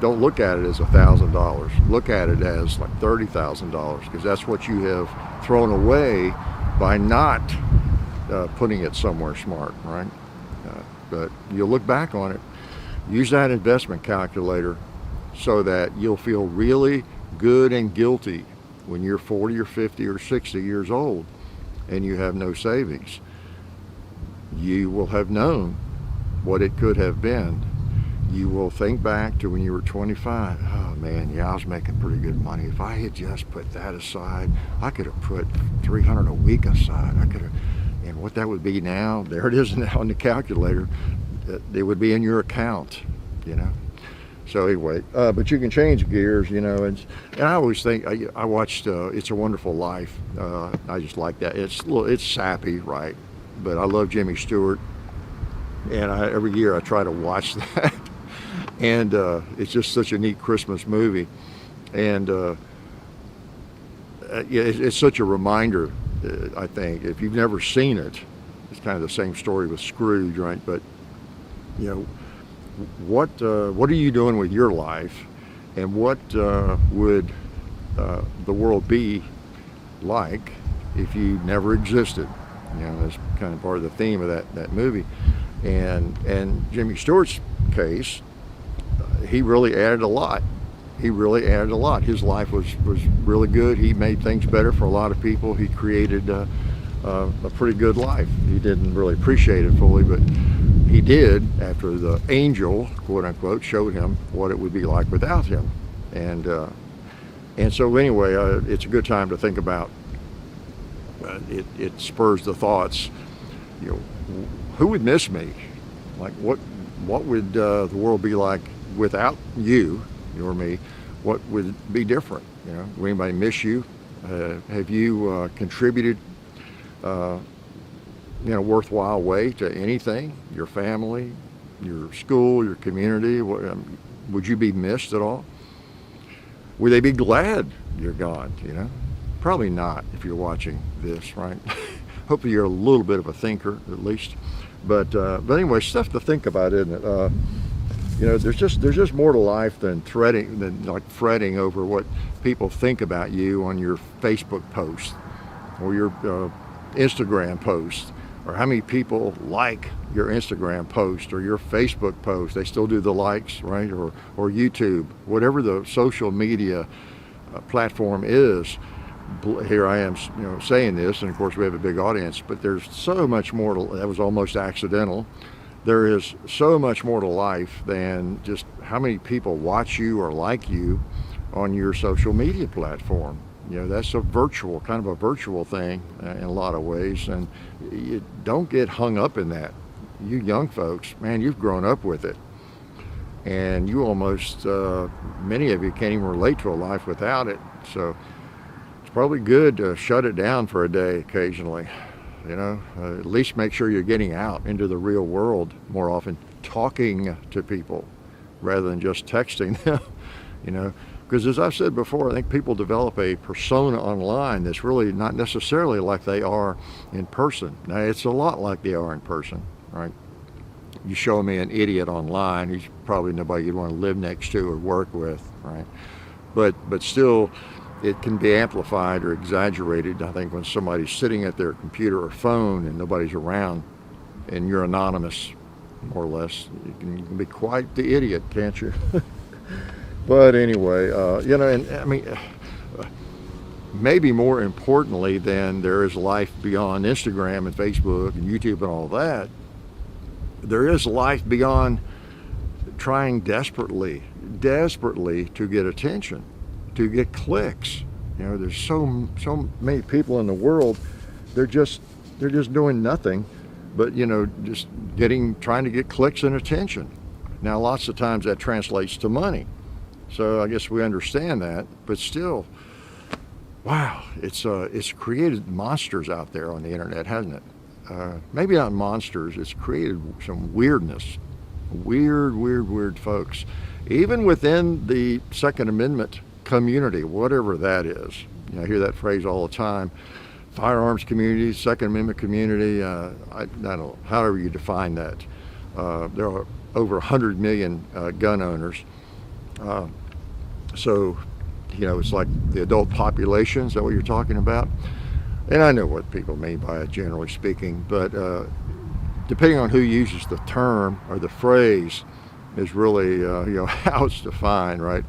Speaker 1: don't look at it as $1,000. Look at it as like $30,000, because that's what you have thrown away by not putting it somewhere smart, right? But you'll look back on it. Use that investment calculator so that you'll feel really good and guilty when you're 40 or 50 or 60 years old and you have no savings. You will have known what it could have been you will think back to when you were 25. Oh man, yeah, I was making pretty good money. If I had just put that aside, I could have put 300 a week aside. I could have, and what that would be now, there it is now on the calculator. It would be in your account, you know. So anyway, but you can change gears, you know, and I always think, I watched It's a Wonderful Life. I just like that. It's sappy, right? But I love Jimmy Stewart, and every year I try to watch that. And it's just such a neat Christmas movie, and yeah, it's such a reminder. I think if you've never seen it, it's kind of the same story with Scrooge, right? But you know, what are you doing with your life, and what would the world be like if you never existed? You know, that's kind of part of the theme of that movie. And Jimmy Stewart's case, he really added a lot. He really added a lot. His life was really good. He made things better for a lot of people. He created a pretty good life. He didn't really appreciate it fully, but he did after the angel, quote unquote, showed him what it would be like without him. And so anyway, it's a good time to think about. It spurs the thoughts. You know, who would miss me? Like what would the world be like without you or me? What would be different? You know, would anybody miss you? Have you contributed in a worthwhile way to anything? Your family, your school, your community? Would you be missed at all? Would they be glad you're gone? You know, probably not if you're watching this, right? Hopefully you're a little bit of a thinker at least. But anyway, stuff to think about, isn't it? You know, there's just more to life than fretting over what people think about you on your Facebook post or your Instagram post, or how many people like your Instagram post or your Facebook post. They still do the likes, right? Or YouTube, whatever the social media platform is. Here I am, you know, saying this, and of course we have a big audience, but there's so much more to, that was almost accidental. There is so much more to life than just how many people watch you or like you on your social media platform. You know, that's kind of a virtual thing in a lot of ways, and you don't get hung up in that. You young folks, man, you've grown up with it, and you almost, many of you can't even relate to a life without it. So it's probably good to shut it down for a day occasionally. You know, at least make sure you're getting out into the real world more often, talking to people rather than just texting them. You know, because as I've said before, I think people develop a persona online that's really not necessarily like they are in person. Now, it's a lot like they are in person, right? You show me an idiot online, he's probably nobody you'd want to live next to or work with, right? But still, it can be amplified or exaggerated, I think, when somebody's sitting at their computer or phone and nobody's around and you're anonymous, more or less. You can be quite the idiot, can't you? But anyway, you know, and I mean, maybe more importantly than there is life beyond Instagram and Facebook and YouTube and all that, there is life beyond trying desperately to get attention, to get clicks. You know, there's so many people in the world, they're just doing nothing but, you know, just trying to get clicks and attention. Now, lots of times that translates to money. So I guess we understand that, but still, wow, it's created monsters out there on the internet, hasn't it? Maybe not monsters, it's created some weirdness, weird folks, even within the Second Amendment community, whatever that is. You know, I hear that phrase all the time. Firearms community, Second Amendment community, I don't know, however you define that. There are over 100 million gun owners. So, you know, it's like the adult population, is that what you're talking about? And I know what people mean by it, generally speaking, but depending on who uses the term or the phrase is really, you know, how it's defined, right?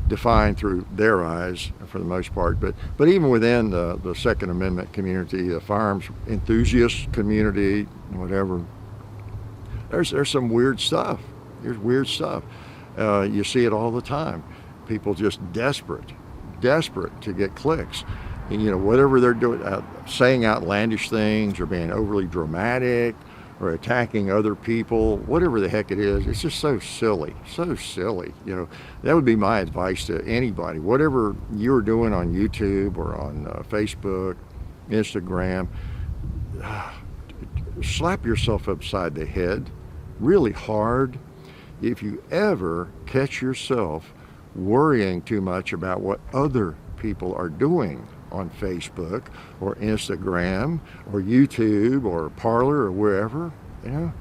Speaker 1: Defined through their eyes for the most part. But even within the Second Amendment community, the firearms enthusiast community, whatever, there's some weird stuff. There's weird stuff. You see it all the time. People just desperate to get clicks. And, you know, whatever they're doing, saying outlandish things or being overly dramatic or attacking other people, whatever the heck it is, it's just so silly, so silly. You know, that would be my advice to anybody. Whatever you're doing on YouTube or on Facebook, Instagram, slap yourself upside the head really hard if you ever catch yourself worrying too much about what other people are doing on Facebook or Instagram or YouTube or Parler or wherever. You know,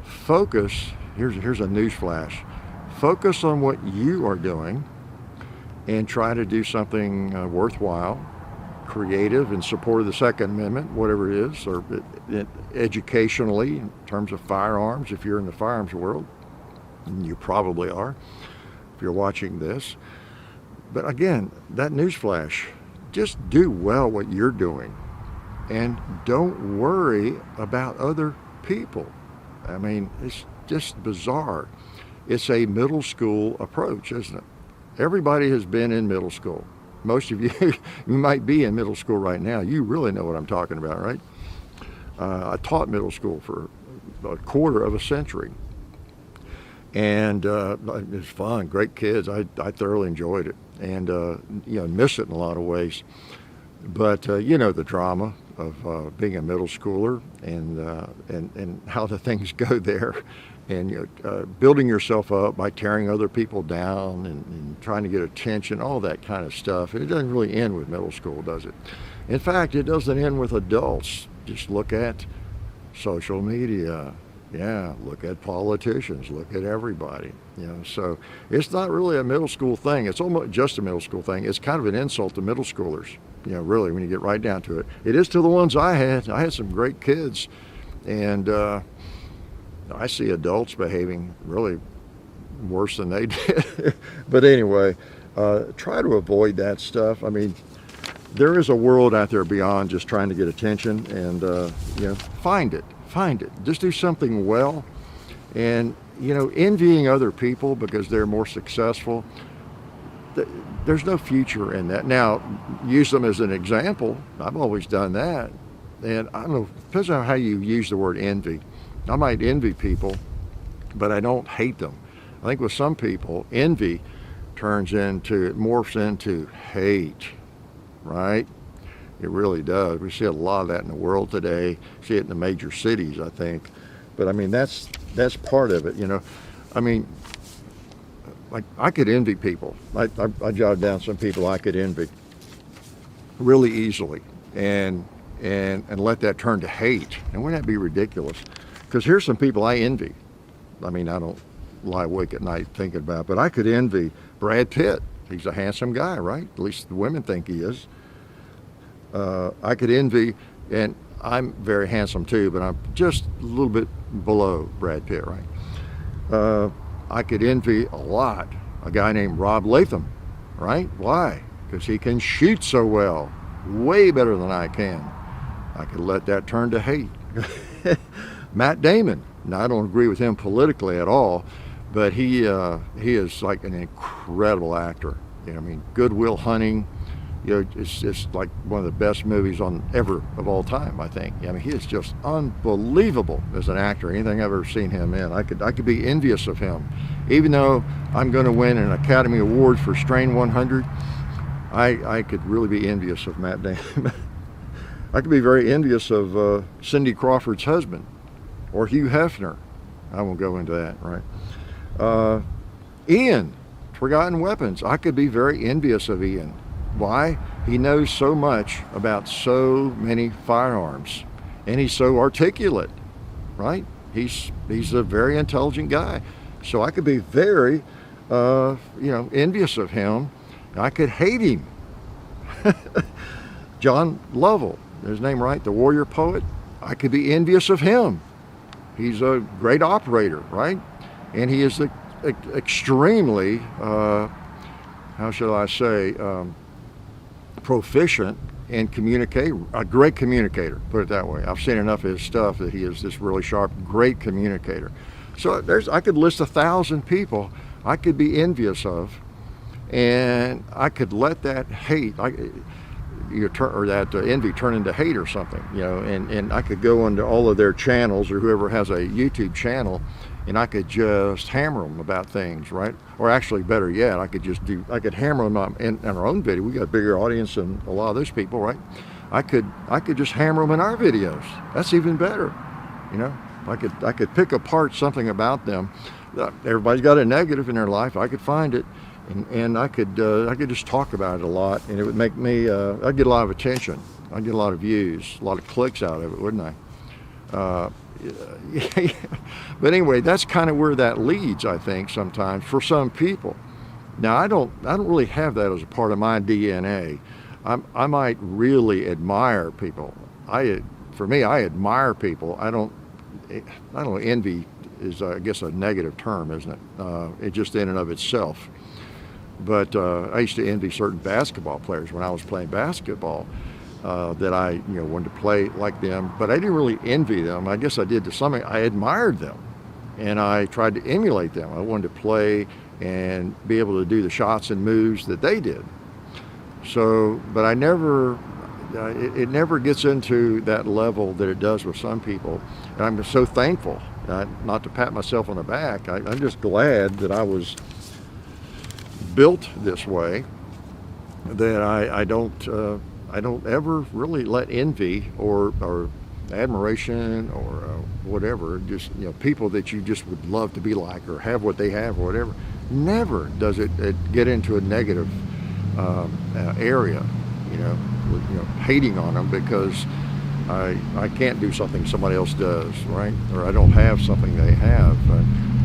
Speaker 1: focus. Here's a news flash. Focus on what you are doing and try to do something worthwhile, creative, in support of the Second Amendment, whatever it is, or educationally in terms of firearms, if you're in the firearms world, and you probably are if you're watching this. But again, that newsflash, just do well what you're doing and don't worry about other people. I mean, it's just bizarre. It's a middle school approach, isn't it? Everybody has been in middle school. Most of you, you might be in middle school right now. You really know what I'm talking about, right? I taught middle school for a quarter of a century. And it was fun, great kids. I thoroughly enjoyed it, and you know, miss it in a lot of ways. But you know, the drama of being a middle schooler and how the things go there, and you know, building yourself up by tearing other people down and trying to get attention, all that kind of stuff. It doesn't really end with middle school, does it? In fact, it doesn't end with adults. Just look at social media. Yeah, look at politicians, look at everybody, you know. So it's not really a middle school thing. It's almost just a middle school thing. It's kind of an insult to middle schoolers, you know, really, when you get right down to it. It is to the ones I had. I had some great kids, and I see adults behaving really worse than they did. But anyway, try to avoid that stuff. I mean, there is a world out there beyond just trying to get attention, and you know, find it. Just do something well. And you know, envying other people because they're more successful, there's no future in that. Now, use them as an example. I've always done that. And I don't know, depends on how you use the word envy. I might envy people, but I don't hate them. I think with some people, envy morphs into hate, right? It really does. We see a lot of that in the world today. See it in the major cities, I think. But I mean, that's part of it, you know. I mean, like, I could envy people. I jotted down some people I could envy really easily, and let that turn to hate. And wouldn't that be ridiculous? Because here's some people I envy. I mean, I don't lie awake at night thinking about it, but I could envy Brad Pitt. He's a handsome guy, right? At least the women think he is. I could envy, and I'm very handsome too, but I'm just a little bit below Brad Pitt, right? I could envy a lot a guy named Rob Latham, right? Why? Because he can shoot so well, way better than I can. I could let that turn to hate. Matt Damon. Now, I don't agree with him politically at all, but he is like an incredible actor. You know, I mean, Good Will Hunting. You know, it's just like one of the best movies ever of all time, I think. I mean, he is just unbelievable as an actor. Anything I've ever seen him in, I could be envious of him. Even though I'm going to win an Academy Award for Strain 100, I could really be envious of Matt Damon. I could be very envious of Cindy Crawford's husband, or Hugh Hefner. I won't go into that, right? Ian, Forgotten Weapons. I could be very envious of Ian. Why? He knows so much about so many firearms, and he's so articulate, right? He's a very intelligent guy. So I could be very, envious of him. I could hate him. John Lovell, his name right, the warrior poet. I could be envious of him. He's a great operator, right? And he is extremely, how shall I say, proficient in communicate, a great communicator, put it that way. I've seen enough of his stuff that he is this really sharp, great communicator. So I could list 1,000 people I could be envious of, and I could let that hate, or that envy turn into hate or something, and I could go into all of their channels, or whoever has a YouTube channel, and I could just hammer them about things, right? Or actually, better yet, I could hammer them in our own video. We got a bigger audience than a lot of those people, right? I could just hammer them in our videos. That's even better, I could pick apart something about them. Everybody's got a negative in their life. I could find it, and I could just talk about it a lot, and it would make me. I'd get a lot of attention. I'd get a lot of views, a lot of clicks out of it, wouldn't I? But anyway, that's kind of where that leads, I think, sometimes for some people. Now, I don't really have that as a part of my DNA. I might really admire people. For me, I admire people. I don't know, envy is, I guess, a negative term, isn't it? It just in and of itself. But I used to envy certain basketball players when I was playing basketball, that I wanted to play like them, but I didn't really envy them. I guess I did to some extent. I admired them, and I tried to emulate them. I wanted to play and be able to do the shots and moves that they did. So, but I never, it never gets into that level that it does with some people. And I'm so thankful, not to pat myself on the back, I'm just glad that I was built this way, that I don't ever really let envy or admiration or whatever, just people that you just would love to be like or have what they have or whatever, never does it get into a negative area, hating on them because I can't do something somebody else does, right? Or I don't have something they have,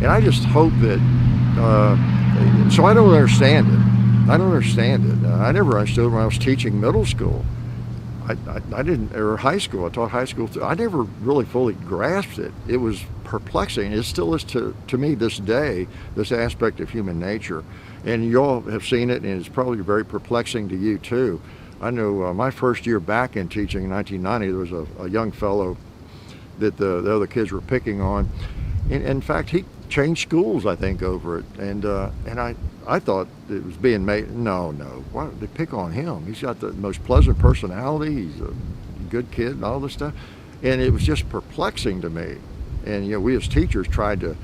Speaker 1: and I just hope that. So I don't understand it. I never understood when I was teaching middle school. I didn't, or high school. I taught high school too. I never really fully grasped it. It was perplexing. It still is to me this day, this aspect of human nature. And you all have seen it, and it's probably very perplexing to you too. I know my first year back in teaching in 1990, there was a young fellow that the other kids were picking on. And in fact, he changed schools, I think, over it. And I thought it was being made. No, why would they pick on him? He's got the most pleasant personality. He's a good kid and all this stuff. And it was just perplexing to me. And we as teachers tried to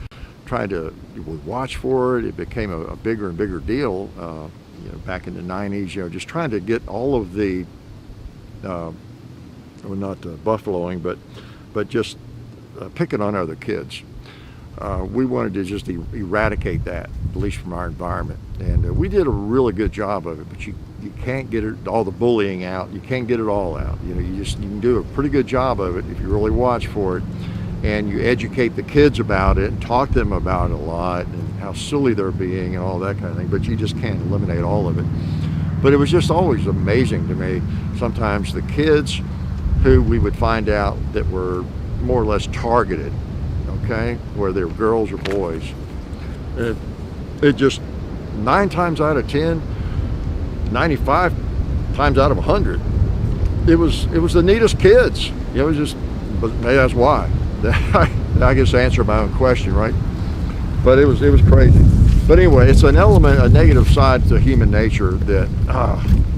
Speaker 1: watch for it. It became a bigger and bigger deal. Back in the 90s, just trying to get all of the, well, not buffaloing, but just picking on other kids. We wanted to just eradicate that, at least from our environment. And we did a really good job of it, but you can't get all the bullying out. You can't get it all out. You can do a pretty good job of it if you really watch for it, and you educate the kids about it and talk to them about it a lot and how silly they're being and all that kind of thing, but you just can't eliminate all of it. But it was just always amazing to me, sometimes the kids who we would find out that were more or less targeted, okay, whether they were girls or boys. It just 9 times out of 10, 95 times out of 100, it was the neatest kids. It was just, but maybe that's why. I guess to answer my own question, right? But it was crazy. But anyway, it's an element, a negative side to human nature that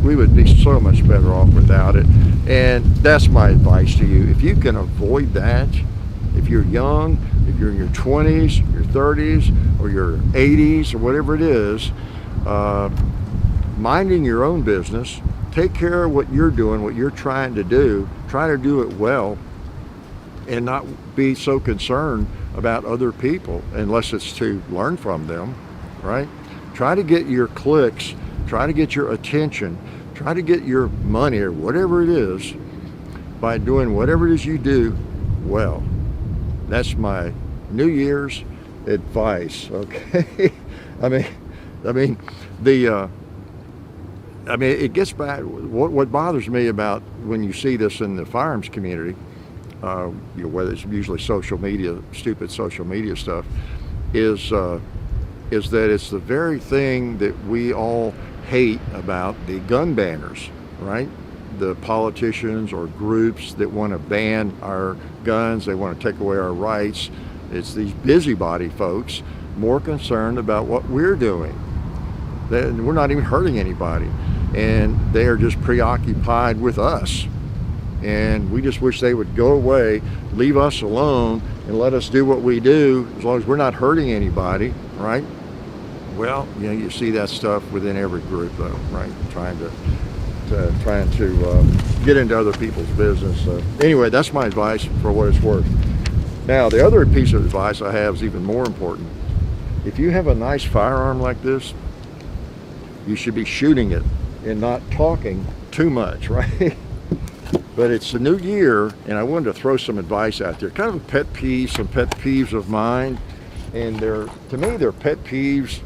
Speaker 1: we would be so much better off without it. And that's my advice to you. If you can avoid that, if you're young, if you're in your 20s, your 30s, or your 80s, or whatever it is, minding your own business, take care of what you're doing, what you're trying to do, try to do it well, and not be so concerned about other people unless it's to learn from them, right? Try to get your clicks, try to get your attention, try to get your money or whatever it is by doing whatever it is you do well. That's my New Year's advice, okay? I mean, it gets back, what bothers me about when you see this in the firearms community, whether it's usually social media, stupid social media stuff, is that it's the very thing that we all hate about the gun banners, right? The politicians or groups that want to ban our guns, they want to take away our rights. It's these busybody folks more concerned about what we're doing. We're not even hurting anybody, and they are just preoccupied with us. And we just wish they would go away, leave us alone, and let us do what we do, as long as we're not hurting anybody, right? Well, you know, you see that stuff within every group, though, right? Trying to get into other people's business. So anyway, that's my advice for what it's worth. Now, the other piece of advice I have is even more important. If you have a nice firearm like this, you should be shooting it and not talking too much, right? But it's a new year, and I wanted to throw some advice out there. Kind of a pet peeve, some pet peeves of mine, and to me, they're pet peeves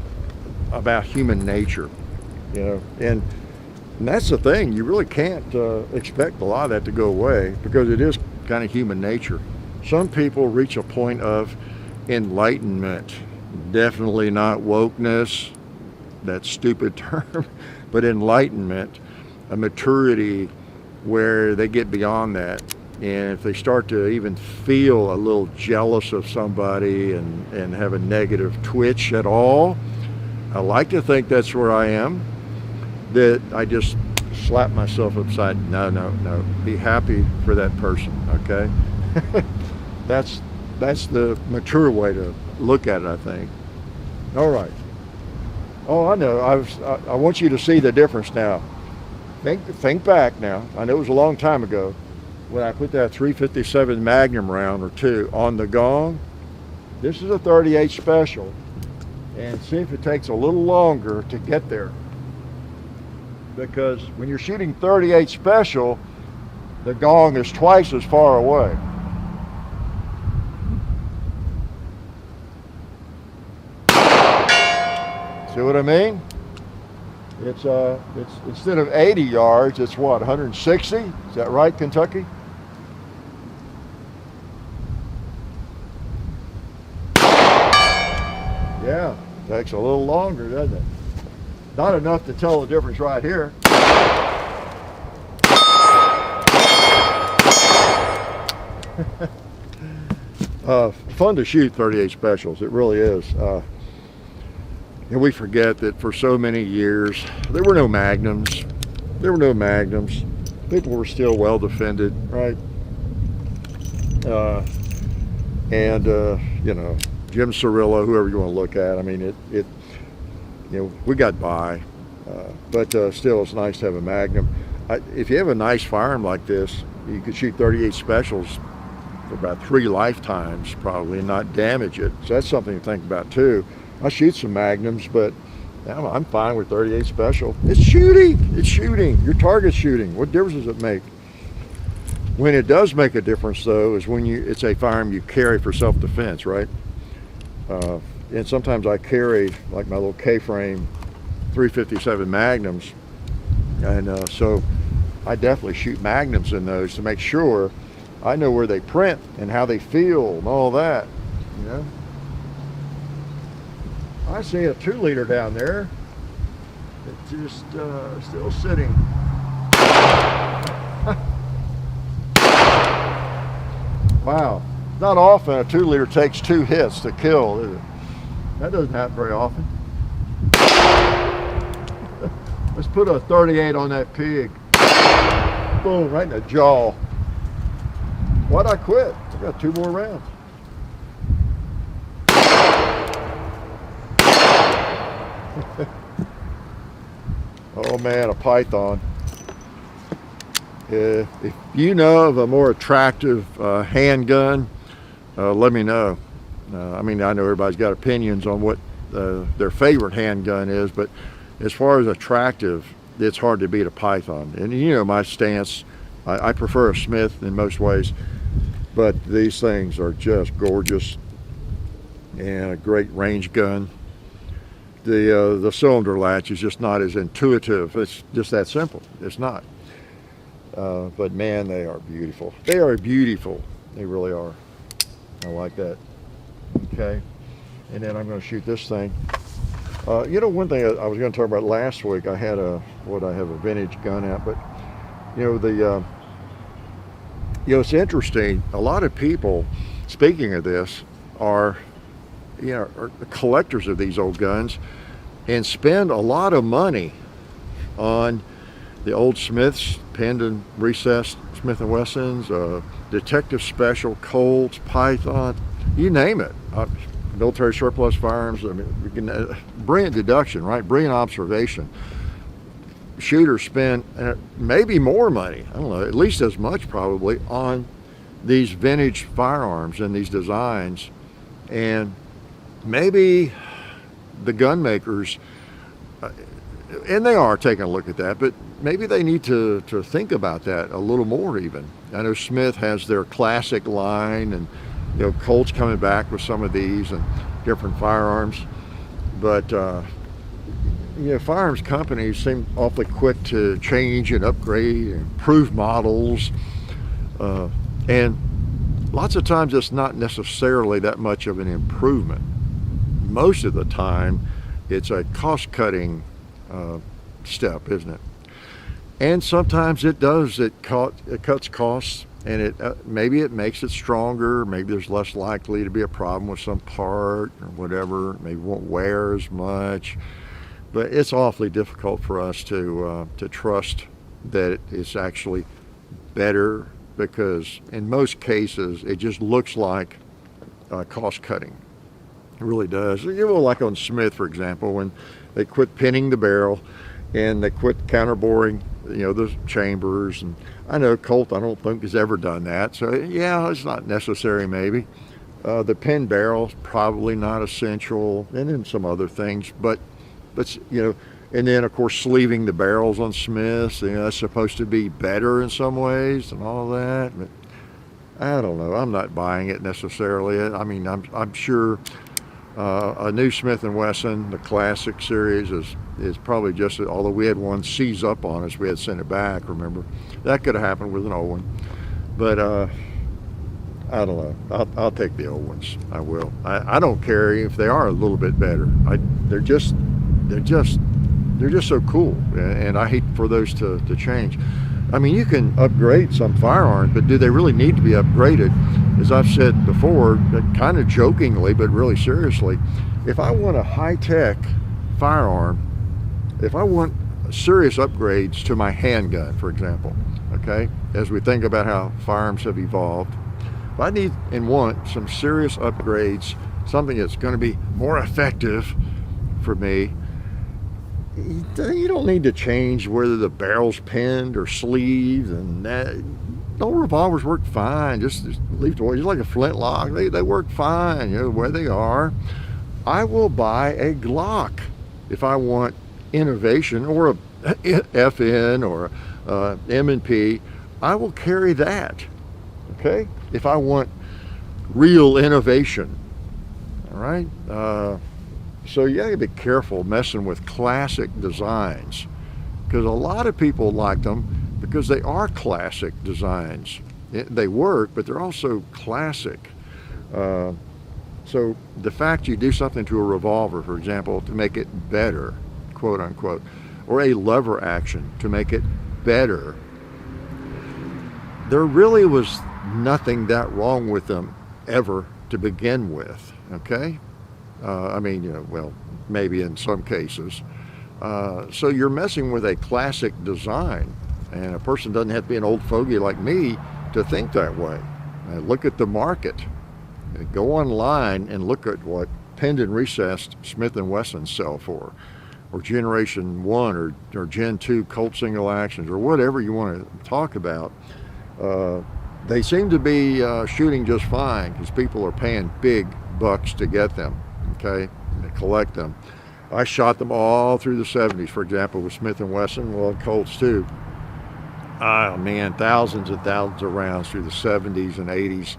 Speaker 1: about human nature, you know. And that's the thing. You really can't expect a lot of that to go away, because it is kind of human nature. Some people reach a point of enlightenment. Definitely not wokeness, that stupid term, but enlightenment, a maturity where they get beyond that. And if they start to even feel a little jealous of somebody and have a negative twitch at all, I like to think that's where I am, that I just slap myself upside. No, be happy for that person, okay? That's the mature way to look at it, I think. All right. Oh, I know. I want you to see the difference now. Think back now. I know it was a long time ago when I put that 357 Magnum round or two on the gong. This is a 38 special, and see if it takes a little longer to get there. Because when you're shooting 38 special, the gong is twice as far away. See what I mean? It's instead of 80 yards, it's what, 160? Is that right, Kentucky? Yeah, takes a little longer, doesn't it? Not enough to tell the difference right here. Fun to shoot 38 specials, it really is. And we forget that for so many years, there were no magnums. People were still well defended, right? You know, Jim Cirillo, whoever you want to look at. I mean, you know, we got by, but still, it's nice to have a magnum. If you have a nice firearm like this, you could shoot 38 specials for about 3 lifetimes, probably, and not damage it. So that's something to think about too. I shoot some magnums, but I'm fine with 38 special. It's shooting. Your target's shooting. What difference does it make? When it does make a difference, though, is when it's a firearm you carry for self-defense, right? And sometimes I carry like my little K-frame 357 Magnums, and so I definitely shoot magnums in those to make sure I know where they print and how they feel and all that, you know. I see a 2-liter down there. It's just still sitting. Wow. Not often a 2-liter takes 2 hits to kill, is it? That doesn't happen very often. Let's put a 38 on that pig. Boom, right in the jaw. Why'd I quit? I got 2 more rounds. Oh man, a Python. If you know of a more attractive handgun, let me know. I mean, I know everybody's got opinions on what their favorite handgun is, but as far as attractive, it's hard to beat a Python. And you know my stance, I prefer a Smith in most ways, but these things are just gorgeous and a great range gun. The cylinder latch is just not as intuitive. It's just that simple. It's not. But man, they are beautiful. They are beautiful. They really are. I like that. Okay. And then I'm going to shoot this thing. You know, one thing I was going to talk about last week, I had a vintage gun out, but you know, it's interesting. A lot of people, speaking of this, are, are collectors of these old guns and spend a lot of money on the old Smiths, penned and recessed Smith & Wessons, detective special Colts, Python, you name it. Military surplus firearms. I mean, brilliant deduction, right? Brilliant observation. Shooters spend maybe more money, I don't know, at least as much probably, on these vintage firearms and these designs. And maybe the gun makers, and they are taking a look at that, but maybe they need to think about that a little more even. I know Smith has their classic line, and Colt's coming back with some of these and different firearms. But firearms companies seem awfully quick to change and upgrade and improve models. And lots of times it's not necessarily that much of an improvement. Most of the time it's a cost-cutting step, isn't it? And sometimes it does. It cuts costs, and maybe it makes it stronger. Maybe there's less likely to be a problem with some part or whatever. Maybe it won't wear as much. But it's awfully difficult for us to trust that it's actually better, because in most cases it just looks like cost cutting. It really does. Like on Smith, for example, when they quit pinning the barrel and they quit counterboring, the chambers. And I know Colt, I don't think has ever done that. So yeah, it's not necessary maybe. The pin barrel is probably not essential, and then some other things. But and then of course sleeving the barrels on Smiths, that's supposed to be better in some ways and all that. But I don't know. I'm not buying it necessarily. I mean, I'm sure a new Smith & Wesson, the classic series, is probably just, although we had one seize up on us, we had to send it back, remember? That could have happened with an old one. But I don't know. I'll take the old ones. I will. I don't care if they are a little bit better. They're just so cool, and I hate for those to change. I mean, you can upgrade some firearms, but do they really need to be upgraded? As I've said before, kind of jokingly, but really seriously, if I want a high-tech firearm, if I want serious upgrades to my handgun, for example, okay, as we think about how firearms have evolved, if I need and want some serious upgrades, something that's going to be more effective for me, you don't need to change whether the barrel's pinned or sleeved, and that. Old revolvers work fine. Just leave the way, just like a flintlock. They work fine, where they are. I will buy a Glock if I want innovation, or a FN or M&P. I will carry that. Okay, if I want real innovation. All right. So you gotta be careful messing with classic designs, because a lot of people like them because they are classic designs. They work, but they're also classic. So the fact you do something to a revolver, for example, to make it better, quote unquote, or a lever action to make it better, there really was nothing that wrong with them ever to begin with, okay? I mean, well, maybe in some cases. So you're messing with a classic design, and a person doesn't have to be an old fogey like me to think that way. Look at the market. Go online and look at what pinned and recessed Smith & Wesson sell for, or Generation 1 or Gen 2 Colt single actions, or whatever you want to talk about. They seem to be shooting just fine because people are paying big bucks to get them, okay, and collect them. I shot them all through the 70s, for example, with Smith & Wesson, well, Colts too. Oh man, thousands and thousands of rounds through the 70s and 80s,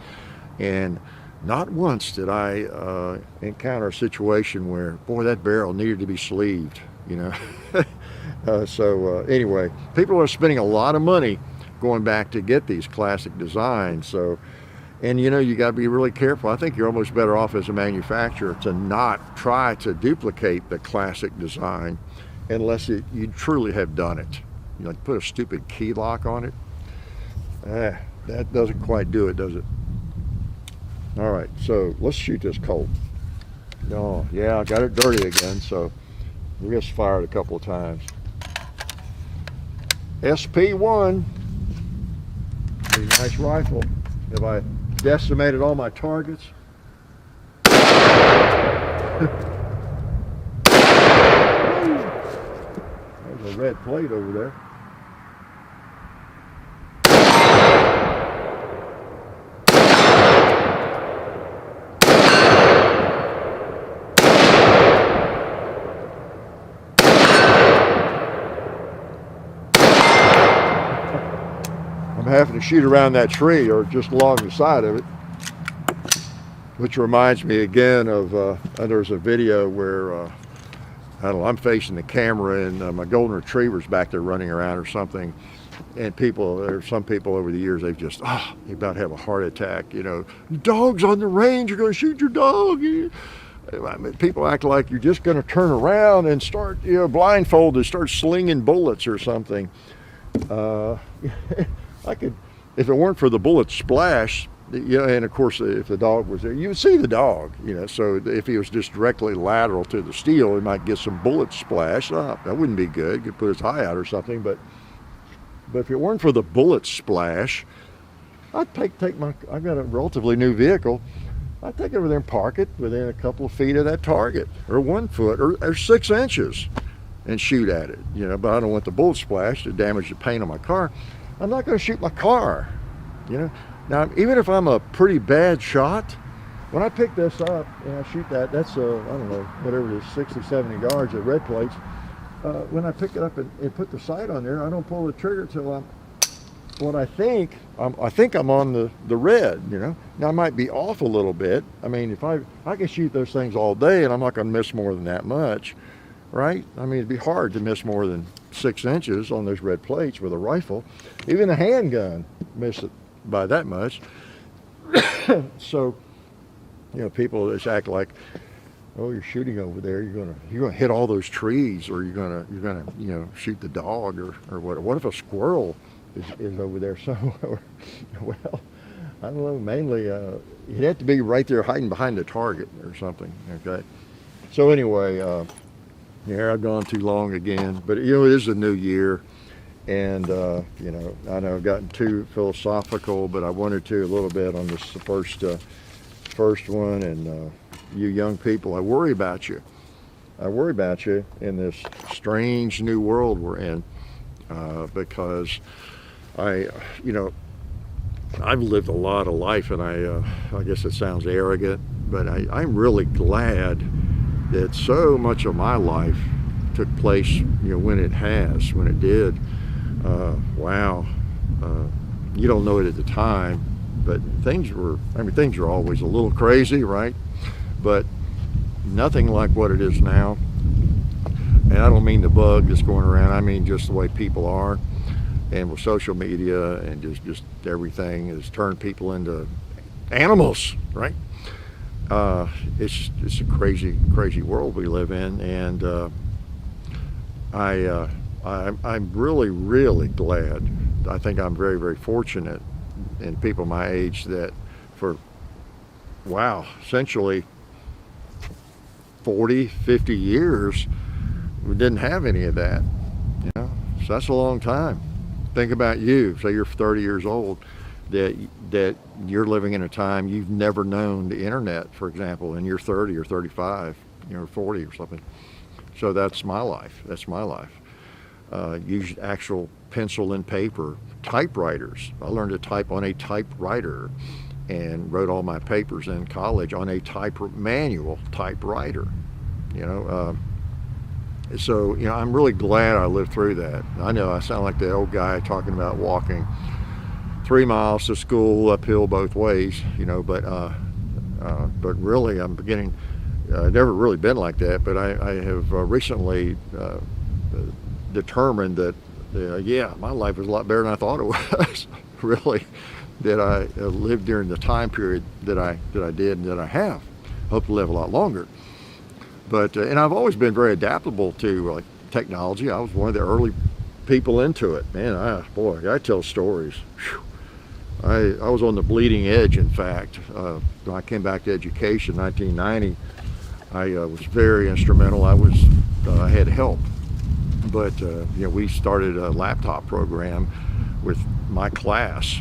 Speaker 1: and not once did I encounter a situation where, boy, that barrel needed to be sleeved, Anyway, people are spending a lot of money going back to get these classic designs. So, and you got to be really careful. I think you're almost better off as a manufacturer to not try to duplicate the classic design unless you truly have done it. Like put a stupid key lock on it. That doesn't quite do it, does it? All right, so let's shoot this Colt. Oh, yeah, I got it dirty again, so we just fired a couple of times. SP1, pretty nice rifle. Have I decimated all my targets? There's a red plate over there. I'm having to shoot around that tree or just along the side of it, which reminds me again of there's a video where I don't know, I'm facing the camera and my golden retriever's back there running around or something, and there's some people over the years, they've just they about to have a heart attack, you know, dog's on the range, you're going to shoot your dog. I mean, people act like you're just going to turn around and start, you know, blindfolded, start slinging bullets or something. I could, if it weren't for the bullet splash, you know, and of course if the dog was there, you would see the dog, you know, so if he was just directly lateral to the steel, he might get some bullet splash. That wouldn't be good. Could put his eye out or something, but if it weren't for the bullet splash, I'd take my, I've got a relatively new vehicle, I'd take it over there and park it within a couple of feet of that target, or 1 foot, or 6 inches, and shoot at it, you know, but I don't want the bullet splash to damage the paint on my car. I'm not going to shoot my car, you know. Now, even if I'm a pretty bad shot, when I pick this up and I shoot that, that's, I don't know, whatever it is, 60, 70 yards at red plates. When I pick it up and put the sight on there, I don't pull the trigger till I think I'm on the red, you know. Now, I might be off a little bit. I mean, if I can shoot those things all day and I'm not going to miss more than that much, right? I mean, it'd be hard to miss more than 6 inches on those red plates with a rifle. Even a handgun, miss it by that much. So, you know, people just act like, oh, you're shooting over there, you're gonna hit all those trees, or you're gonna you know, shoot the dog, or what? What if a squirrel is over there somewhere? Well, I don't know. Mainly, you'd have to be right there hiding behind the target or something. Okay. So anyway, yeah, I've gone too long again, but you know, it is a new year. And, you know, I know I've gotten too philosophical, but I wanted to a little bit on this first one. And you young people, I worry about you. I worry about you in this strange new world we're in, because you know, I've lived a lot of life, and I guess it sounds arrogant, but I'm really glad that so much of my life took place, you know, when it did. Wow, you don't know it at the time, but things are always a little crazy, right? But nothing like what it is now. And I don't mean the bug that's going around, I mean just the way people are, and with social media and just everything has turned people into animals, right? It's a crazy world we live in, and I'm really glad. I think I'm very fortunate in people my age that for, wow, essentially 40, 50 years, we didn't have any of that, you know? So that's a long time. Think about you, say you're 30 years old, that you're living in a time you've never known the internet, for example, and you're 30 or 35, you know, 40 or something. So that's my life. Used actual pencil and paper, typewriters. I learned to type on a typewriter and wrote all my papers in college on a manual typewriter, you know. So, you know, I'm really glad I lived through that. I know I sound like the old guy talking about walking 3 miles to school uphill both ways, you know, but really I'm beginning, I've never really been like that, but I have recently determined that, yeah, my life was a lot better than I thought it was, really, that I lived during the time period that I did and that I have. Hope to live a lot longer. But, and I've always been very adaptable to like technology. I was one of the early people into it. Man, boy, I tell stories. Whew. I was on the bleeding edge, in fact. When I came back to education in 1990, I was very instrumental. I had help, but we started a laptop program with my class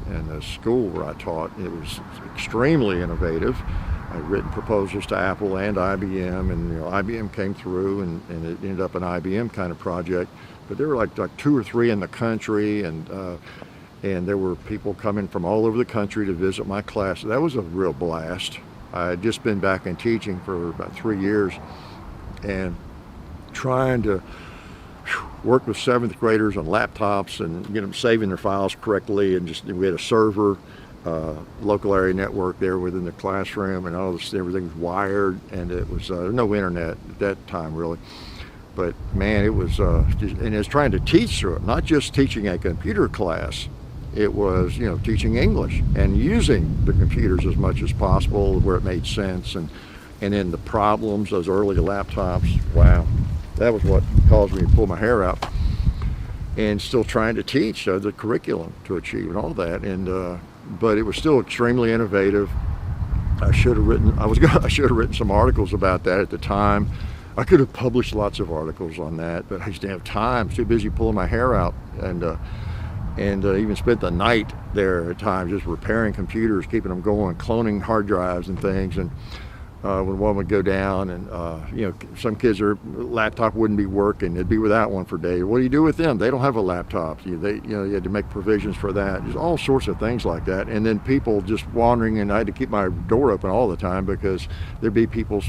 Speaker 1: and the school where I taught. It was extremely innovative. I'd written proposals to Apple and IBM, and IBM came through, and it ended up an IBM kind of project. But there were like 2 or 3 in the country, and there were people coming from all over the country to visit my class. That was a real blast. I had just been back in teaching for about 3 years, and trying to work with 7th graders on laptops and get them saving their files correctly, and we had a server, local area network there within the classroom, and all this, everything was wired, and it was no internet at that time really. But man, it was and it's trying to teach through it, not just teaching a computer class. It was teaching English and using the computers as much as possible where it made sense, and then the problems, those early laptops, wow, that was what caused me to pull my hair out. And still trying to teach the curriculum to achieve and all that, and but it was still extremely innovative. I should have written some articles about that at the time. I could have published lots of articles on that, but I just didn't have time. I was too busy pulling my hair out, and even spent the night there at times just repairing computers, keeping them going, cloning hard drives and things. And when one would go down, and some kids' laptop wouldn't be working, they'd be without one for days. What do you do with them? They don't have a laptop. You had to make provisions for that. Just all sorts of things like that. And then people just wandering, and I had to keep my door open all the time because there'd be people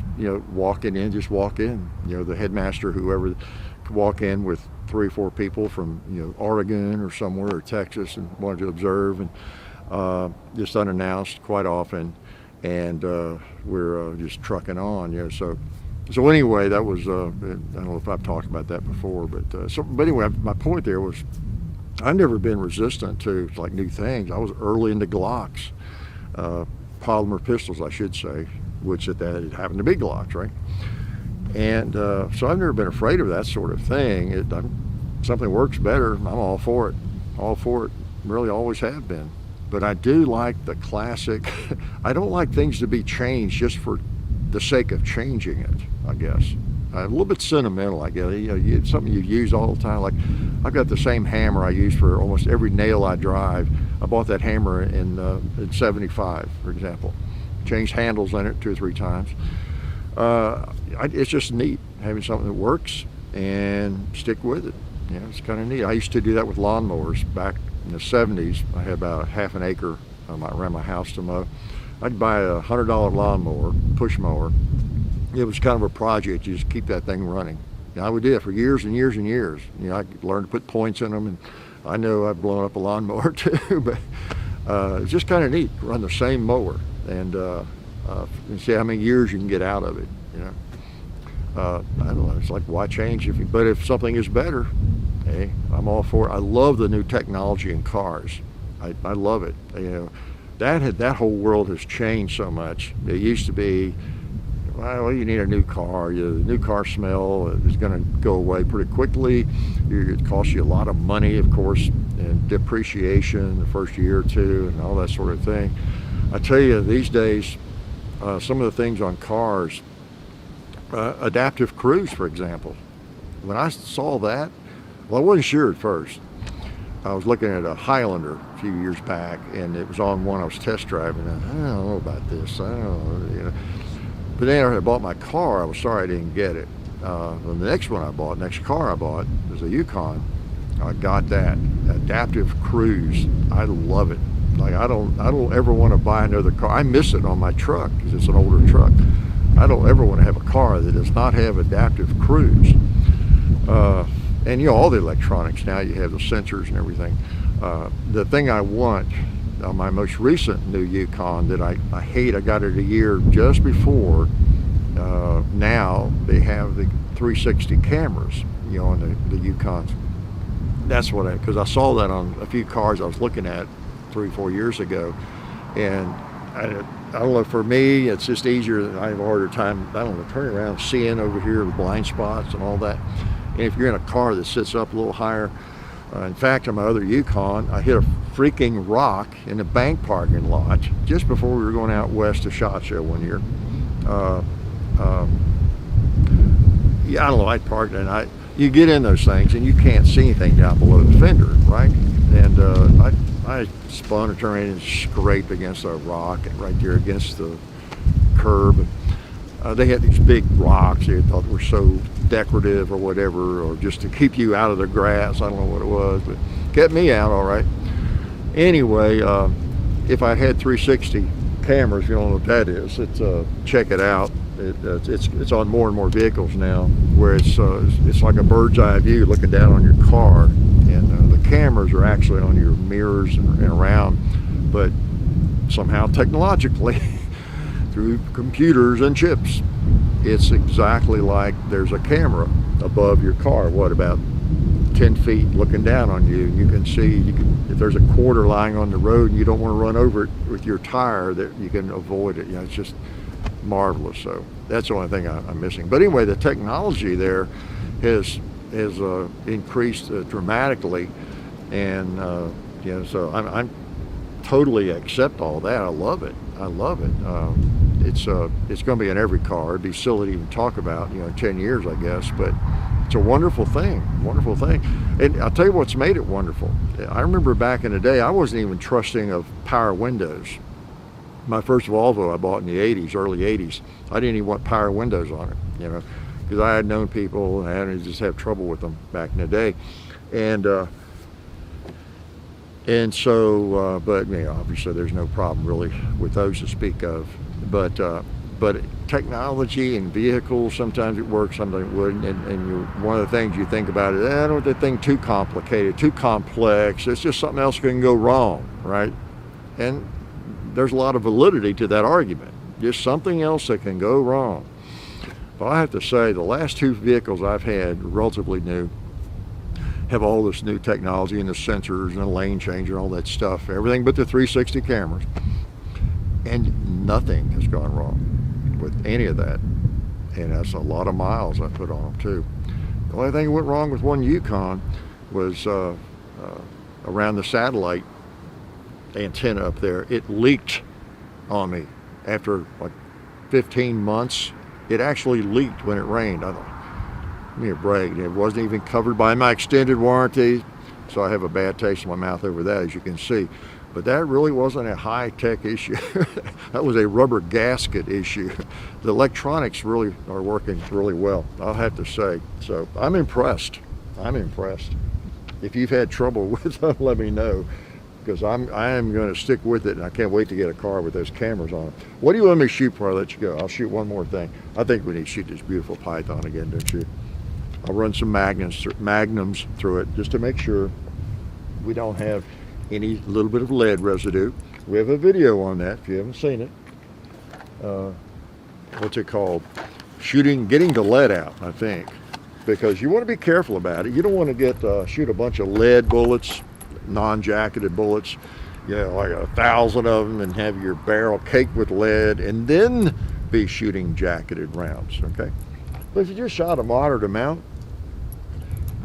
Speaker 1: walking in, just walk in. The headmaster, whoever, could walk in with 3 or 4 people from Oregon or somewhere, or Texas, and wanted to observe, and just unannounced quite often. And we're just trucking on, So anyway, that was I don't know if I've talked about that before, but anyway, my point there was I've never been resistant to like new things. I was early into Glocks, polymer pistols, I should say, which it happened to be Glocks, right? And so I've never been afraid of that sort of thing. Something works better, I'm all for it. Really always have been. But I do like the classic. I don't like things to be changed just for the sake of changing it, I guess. A little bit sentimental, I guess. It's something you use all the time. Like, I've got the same hammer I use for almost every nail I drive. I bought that hammer in 75, for example. Changed handles on it 2 or 3 times. It's just neat having something that works and stick with it. It's kind of neat. I used to do that with lawnmowers back in the 70s. I had about half an acre around my house to mow. I'd buy a $100 lawnmower, push mower. It was kind of a project. You just keep that thing running. I would do it for years and years and years. I learned to put points in them, and I know I've blown up a lawnmower too, but it's just kind of neat to run the same mower and see how many years you can get out of it. I don't know. It's like, why change but if something is better, hey, I'm all for it. I love the new technology in cars. I love it. That whole world has changed so much. It used to be, well, you need a new car. The new car smell is going to go away pretty quickly. It costs you a lot of money, of course, and depreciation the first year or 2, and all that sort of thing. I tell you, these days, some of the things on cars, adaptive cruise, for example. When I saw that, well, I wasn't sure at first. I was looking at a Highlander a few years back, and it was on one I was test driving, and I don't know about this. I don't know, But then I bought my car. I was sorry I didn't get it. The next car I bought was a Yukon. I got that adaptive cruise. I love it. Like, I don't ever want to buy another car. I miss it on my truck because it's an older truck. I don't ever want to have a car that does not have adaptive cruise. And all the electronics now, you have the sensors and everything. The thing I want on my most recent new Yukon that I hate, I got it a year just before. Now they have the 360 cameras, on the Yukons. That's what because I saw that on a few cars I was looking at 3 or 4 years ago, and I don't know, for me it's just easier. I have a harder time, I don't know, turning around, seeing over here the blind spots and all that. And if you're in a car that sits up a little higher, In fact, on my other Yukon, I hit a freaking rock in a bank parking lot just before we were going out west to SHOT Show one year. Yeah, I don't know, I parked and you get in those things and you can't see anything down below the fender, right? And I spun or turned and scraped against a rock right there against the curb. They had these big rocks they thought were so decorative or whatever, or just to keep you out of the grass. I don't know what it was, but kept me out all right. Anyway, if I had 360 cameras, you don't know what that is. Check it out. It's on more and more vehicles now, where it's like a bird's eye view looking down on your car, and the cameras are actually on your mirrors and around, but somehow technologically through computers and chips, it's exactly like there's a camera above your car, what, about 10 feet looking down on you. You can see, if there's a quarter lying on the road and you don't want to run over it with your tire, that you can avoid it. It's just marvelous. So that's the only thing I'm missing. But anyway, the technology there has increased dramatically, and so I'm totally accept all that. I love it. It's going to be in every car. It'd be silly to even talk about, in 10 years, I guess, but it's a wonderful thing. And I'll tell you what's made it wonderful. I remember back in the day, I wasn't even trusting of power windows. My first Volvo I bought in the 80s, early 80s, I didn't even want power windows on it, because I had known people and I just had trouble with them back in the day. And so, but obviously there's no problem really with those to speak of. But technology and vehicles, sometimes it works, sometimes it wouldn't. And one of the things you think about is, I don't want that thing too complicated, too complex. It's just something else can go wrong, right? And there's a lot of validity to that argument. Just something else that can go wrong. But I have to say, the last two vehicles I've had, relatively new, have all this new technology and the sensors and the lane changer and all that stuff, everything but the 360 cameras, and nothing has gone wrong with any of that. And that's a lot of miles I put on them too. The only thing that went wrong with one Yukon was around the satellite antenna up there. It leaked on me after like 15 months. It actually leaked when it rained. I thought, give me a break. It wasn't even covered by my extended warranty, so I have a bad taste in my mouth over that, as you can see. But that really wasn't a high-tech issue. That was a rubber gasket issue. The electronics really are working really well, I'll have to say. So I'm impressed. If you've had trouble with them, let me know, because I am going to stick with it, and I can't wait to get a car with those cameras on it. What do you want me to shoot before I let you go? I'll shoot one more thing. I think we need to shoot this beautiful Python again, don't you? I'll run some magnums through it just to make sure we don't have any little bit of lead residue. We have a video on that if you haven't seen it. What's it called? Getting the lead out, I think, because you want to be careful about it. You don't want to shoot a bunch of lead bullets, non-jacketed bullets, like 1,000 of them, and have your barrel caked with lead, and then be shooting jacketed rounds. Okay. But if you just shot a moderate amount,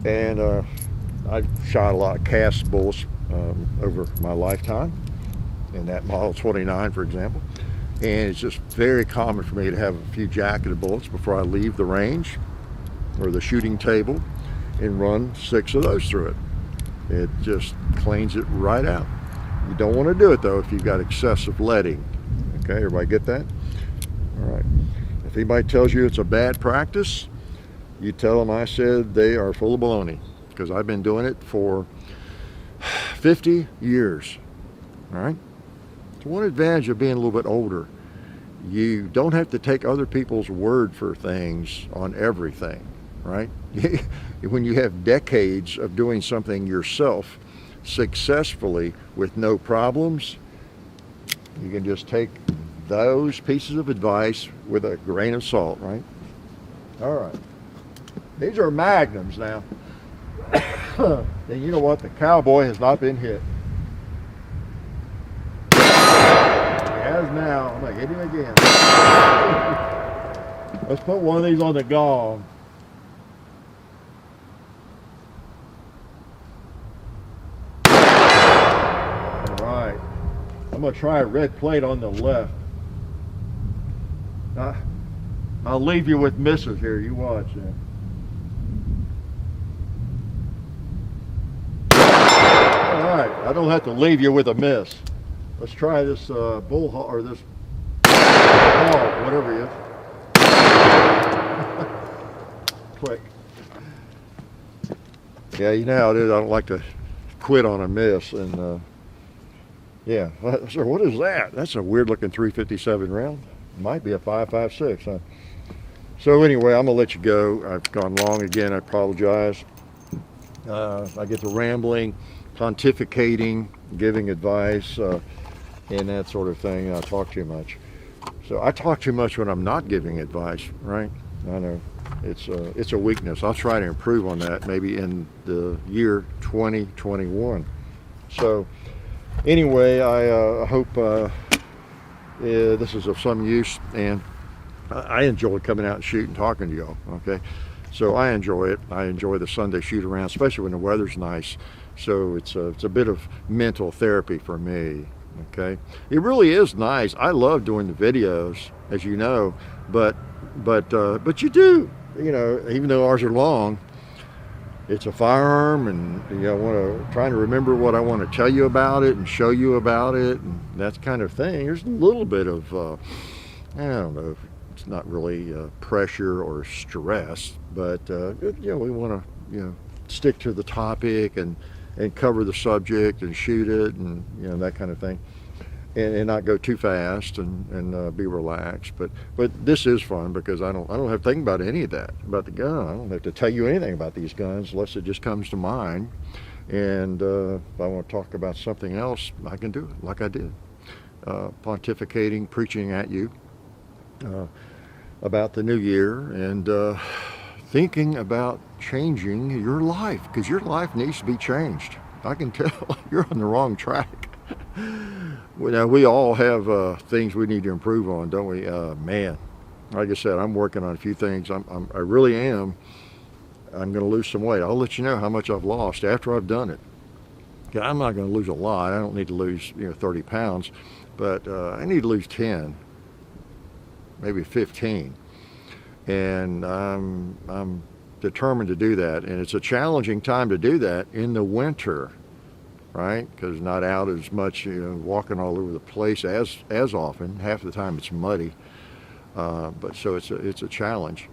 Speaker 1: and I've shot a lot of cast bullets over my lifetime, in that Model 29, for example, and it's just very common for me to have a few jacketed bullets before I leave the range or the shooting table, and run 6 of those through it. It just cleans it right out. You don't want to do it though if you've got excessive leading. Okay, everybody get that? All right. If anybody tells you it's a bad practice, you tell them I said they are full of baloney, because I've been doing it for 50 years. All right. So one advantage of being a little bit older, you don't have to take other people's word for things on everything, right? When you have decades of doing something yourself successfully with no problems, you can just take those pieces of advice with a grain of salt, right? All right. These are magnums now. And you know what? The cowboy has not been hit. He has now. I'm going to hit him again. Let's put one of these on the gong. I'm gonna try a red plate on the left. I'll leave you with misses here. You watch that. All right, I don't have to leave you with a miss. Let's try this bull hog, or this hog, whatever it is. Quick. Yeah, you know how it is. I don't like to quit on a miss, and yeah. So what is that? That's a weird looking 357 round. Might be a 5.56, huh? So anyway, I'm gonna let you go. I've gone long again. I apologize. I get to rambling, pontificating, giving advice, and that sort of thing. I talk too much. So I talk too much when I'm not giving advice, right? I know it's a weakness. I'll try to improve on that maybe in the year 2021. So anyway, I hope this is of some use, and I enjoy coming out and shooting, talking to y'all. Okay, so I enjoy it. I enjoy the Sunday shoot around, especially when the weather's nice. So it's a bit of mental therapy for me. Okay, it really is nice. I love doing the videos, as you know, but you do, you know, even though ours are long, it's a firearm, and you know, trying to remember what I want to tell you about it and show you about it, and that kind of thing. There's a little bit of I don't know, it's not really pressure or stress, but you know, we want to, you know, stick to the topic and cover the subject and shoot it, and you know, that kind of thing, and not go too fast, and be relaxed. But this is fun because I don't have to think about any of that about the gun. I don't have to tell you anything about these guns unless it just comes to mind. And if I want to talk about something else, I can do it like I did, pontificating, preaching at you about the new year, and thinking about changing your life, because your life needs to be changed. I can tell you're on the wrong track. Now, we all have things we need to improve on, don't we? Man, like I said, I'm working on a few things. I really am. I'm going to lose some weight. I'll let you know how much I've lost after I've done it. Yeah, I'm not going to lose a lot. I don't need to lose, you know, 30 pounds, but I need to lose 10, maybe 15. And I'm determined to do that. And it's a challenging time to do that in the winter, right? Because not out as much, you know, walking all over the place as often. Half the time it's muddy, but so it's a challenge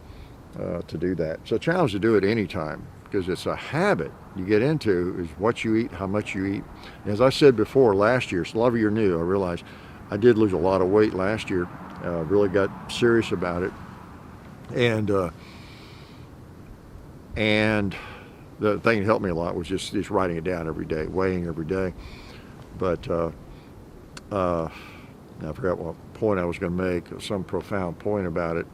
Speaker 1: to do that. It's a challenge to do it anytime, because it's a habit you get into, is what you eat, how much you eat. As I said before, last year, so a lot of you are new, I realized I did lose a lot of weight last year. Really got serious about it, and the thing that helped me a lot was just writing it down every day, weighing every day. But I forgot what point I was going to make, some profound point about it.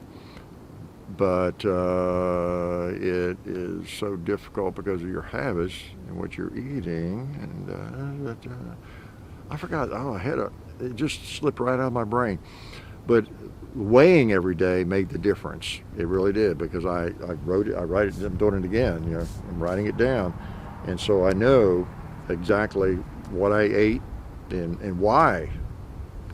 Speaker 1: But it is so difficult because of your habits and what you're eating. And I forgot. Oh, it just slipped right out of my brain. But weighing every day made the difference. It really did, because I wrote it. I write it. I'm doing it again. You know, I'm writing it down, and so I know exactly what I ate and why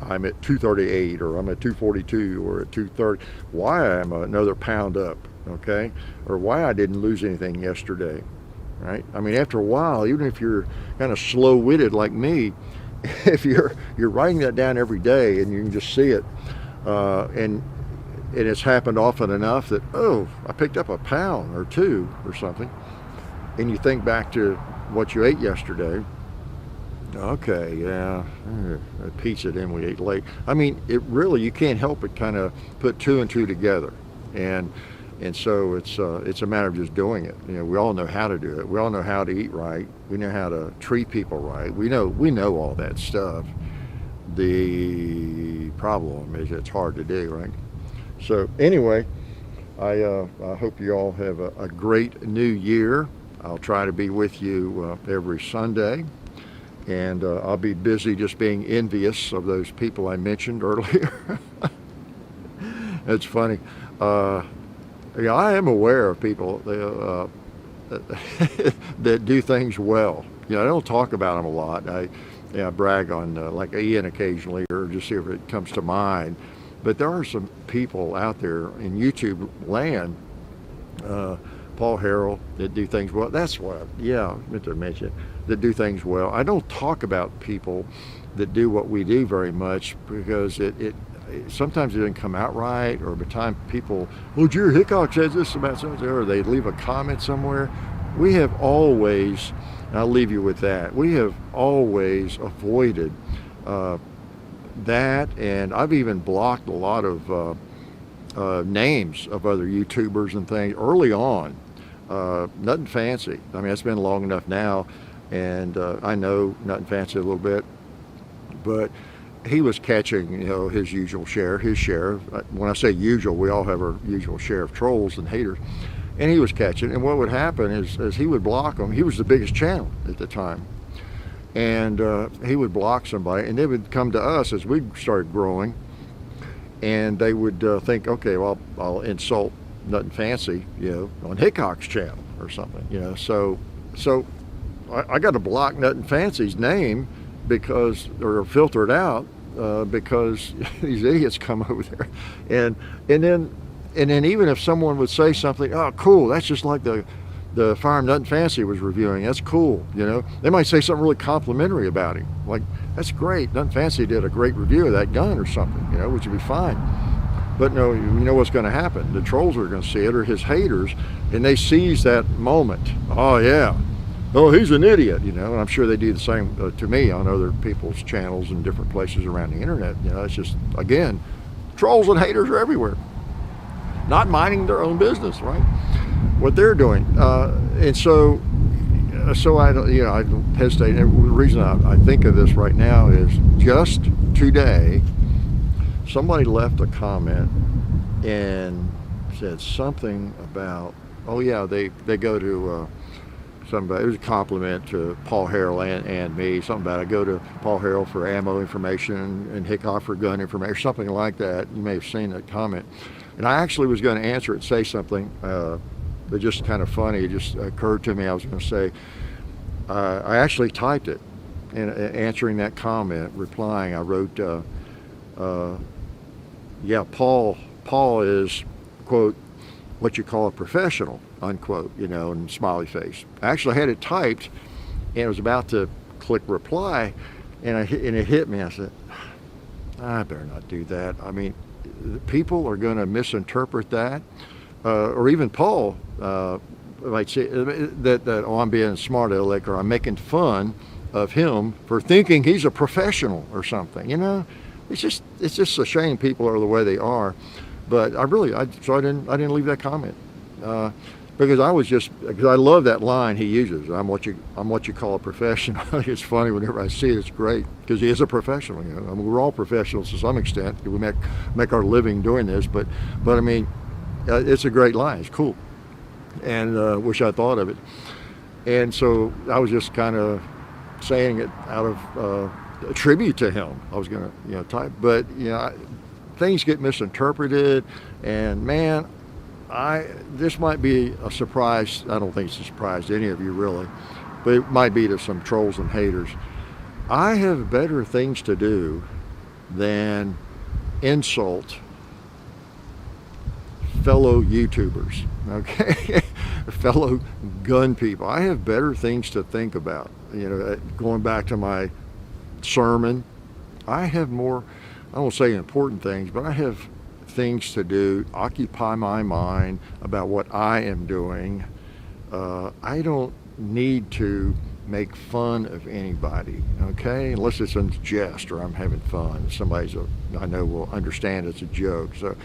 Speaker 1: I'm at 238, or I'm at 242, or at 230. Why I'm another pound up, okay? Or why I didn't lose anything yesterday, right? I mean, after a while, even if you're kind of slow-witted like me, if you're writing that down every day and you can just see it, and it's happened often enough that, oh, I picked up a pound or two or something, and you think back to what you ate yesterday. Okay, yeah, that pizza then we ate late. I mean, it really, you can't help but kind of put two and two together, and so it's a matter of just doing it. You know, we all know how to do it. We all know how to eat right. We know how to treat people right. We know all that stuff. The problem is it's hard to do, right? So anyway, I hope you all have a great new year. I'll try to be with you every Sunday. And I'll be busy just being envious of those people I mentioned earlier. It's funny. Yeah, I am aware of people that do things well. You know, I don't talk about them a lot. brag on like Ian occasionally, or just see if it comes to mind. But there are some people out there in YouTube land, Paul Harrell, that do things well. That's what, I meant to mention, that do things well. I don't talk about people that do what we do very much, because it sometimes it doesn't come out right, or by the time people, well, Jerry Hickok says this about something, or they leave a comment somewhere. We have always, and I'll leave you with that, we have always avoided that, and I've even blocked a lot of names of other YouTubers and things early on. Nothing fancy. I mean, it's been long enough now, and I know Nothing Fancy a little bit, but he was catching, his usual share, his share. When I say usual, we all have our usual share of trolls and haters, and he was catching. And what would happen is he would block them. He was the biggest channel at the time, and he would block somebody, and they would come to us as we started growing, and they would think, okay, well, I'll insult Nothing Fancy, on Hickok's channel or something, So I got to block Nothing Fancy's name or filter it out because these idiots come over there, and then even if someone would say something, oh, cool, that's just like the firearm Nothing Fancy was reviewing, that's cool, they might say something really complimentary about him, like, that's great, Nothing Fancy did a great review of that gun or something, which would be fine. But no, you know what's going to happen. The trolls are going to see it, or his haters, and they seize that moment. Oh yeah, oh, he's an idiot, and I'm sure they do the same to me on other people's channels and different places around the internet. It's just, again, trolls and haters are everywhere, not minding their own business, right? What they're doing, and so I hesitate. And the reason I think of this right now is just today, somebody left a comment and said something about, oh yeah, they go to somebody, it was a compliment to Paul Harrell and me, something about, I go to Paul Harrell for ammo information and Hickok for gun information, something like that. You may have seen that comment. And I actually was going to answer it, say something, but just kind of funny, it just occurred to me, I was going to say, I actually typed it, and answering that comment, replying, I wrote, yeah, Paul is, quote, what you call a professional, unquote, and smiley face. I actually had it typed, and I was about to click reply, and it hit me. I said, I better not do that. I mean, people are going to misinterpret that, or even Paul might say that oh, I'm being smart aleck, or I'm making fun of him for thinking he's a professional or something. It's just a shame people are the way they are. But I didn't leave that comment because because I love that line he uses. I'm what you call a professional. It's funny whenever I see it. It's great because he is a professional. I mean, we're all professionals to some extent. We make our living doing this, but I mean, it's a great line. It's cool, and wish I thought of it. And so I was just kind of saying it out of a tribute to him. I was going to type, but things get misinterpreted, and man, this might be a surprise. I don't think it's a surprise to any of you really, but it might be to some trolls and haters. I have better things to do than insult fellow YouTubers, okay? Fellow gun people. I have better things to think about. Going back to my sermon, I have more, I won't say important things, but I have things to do, occupy my mind about what I am doing. I don't need to make fun of anybody, okay? Unless it's in jest or I'm having fun. I know will understand it's a joke. So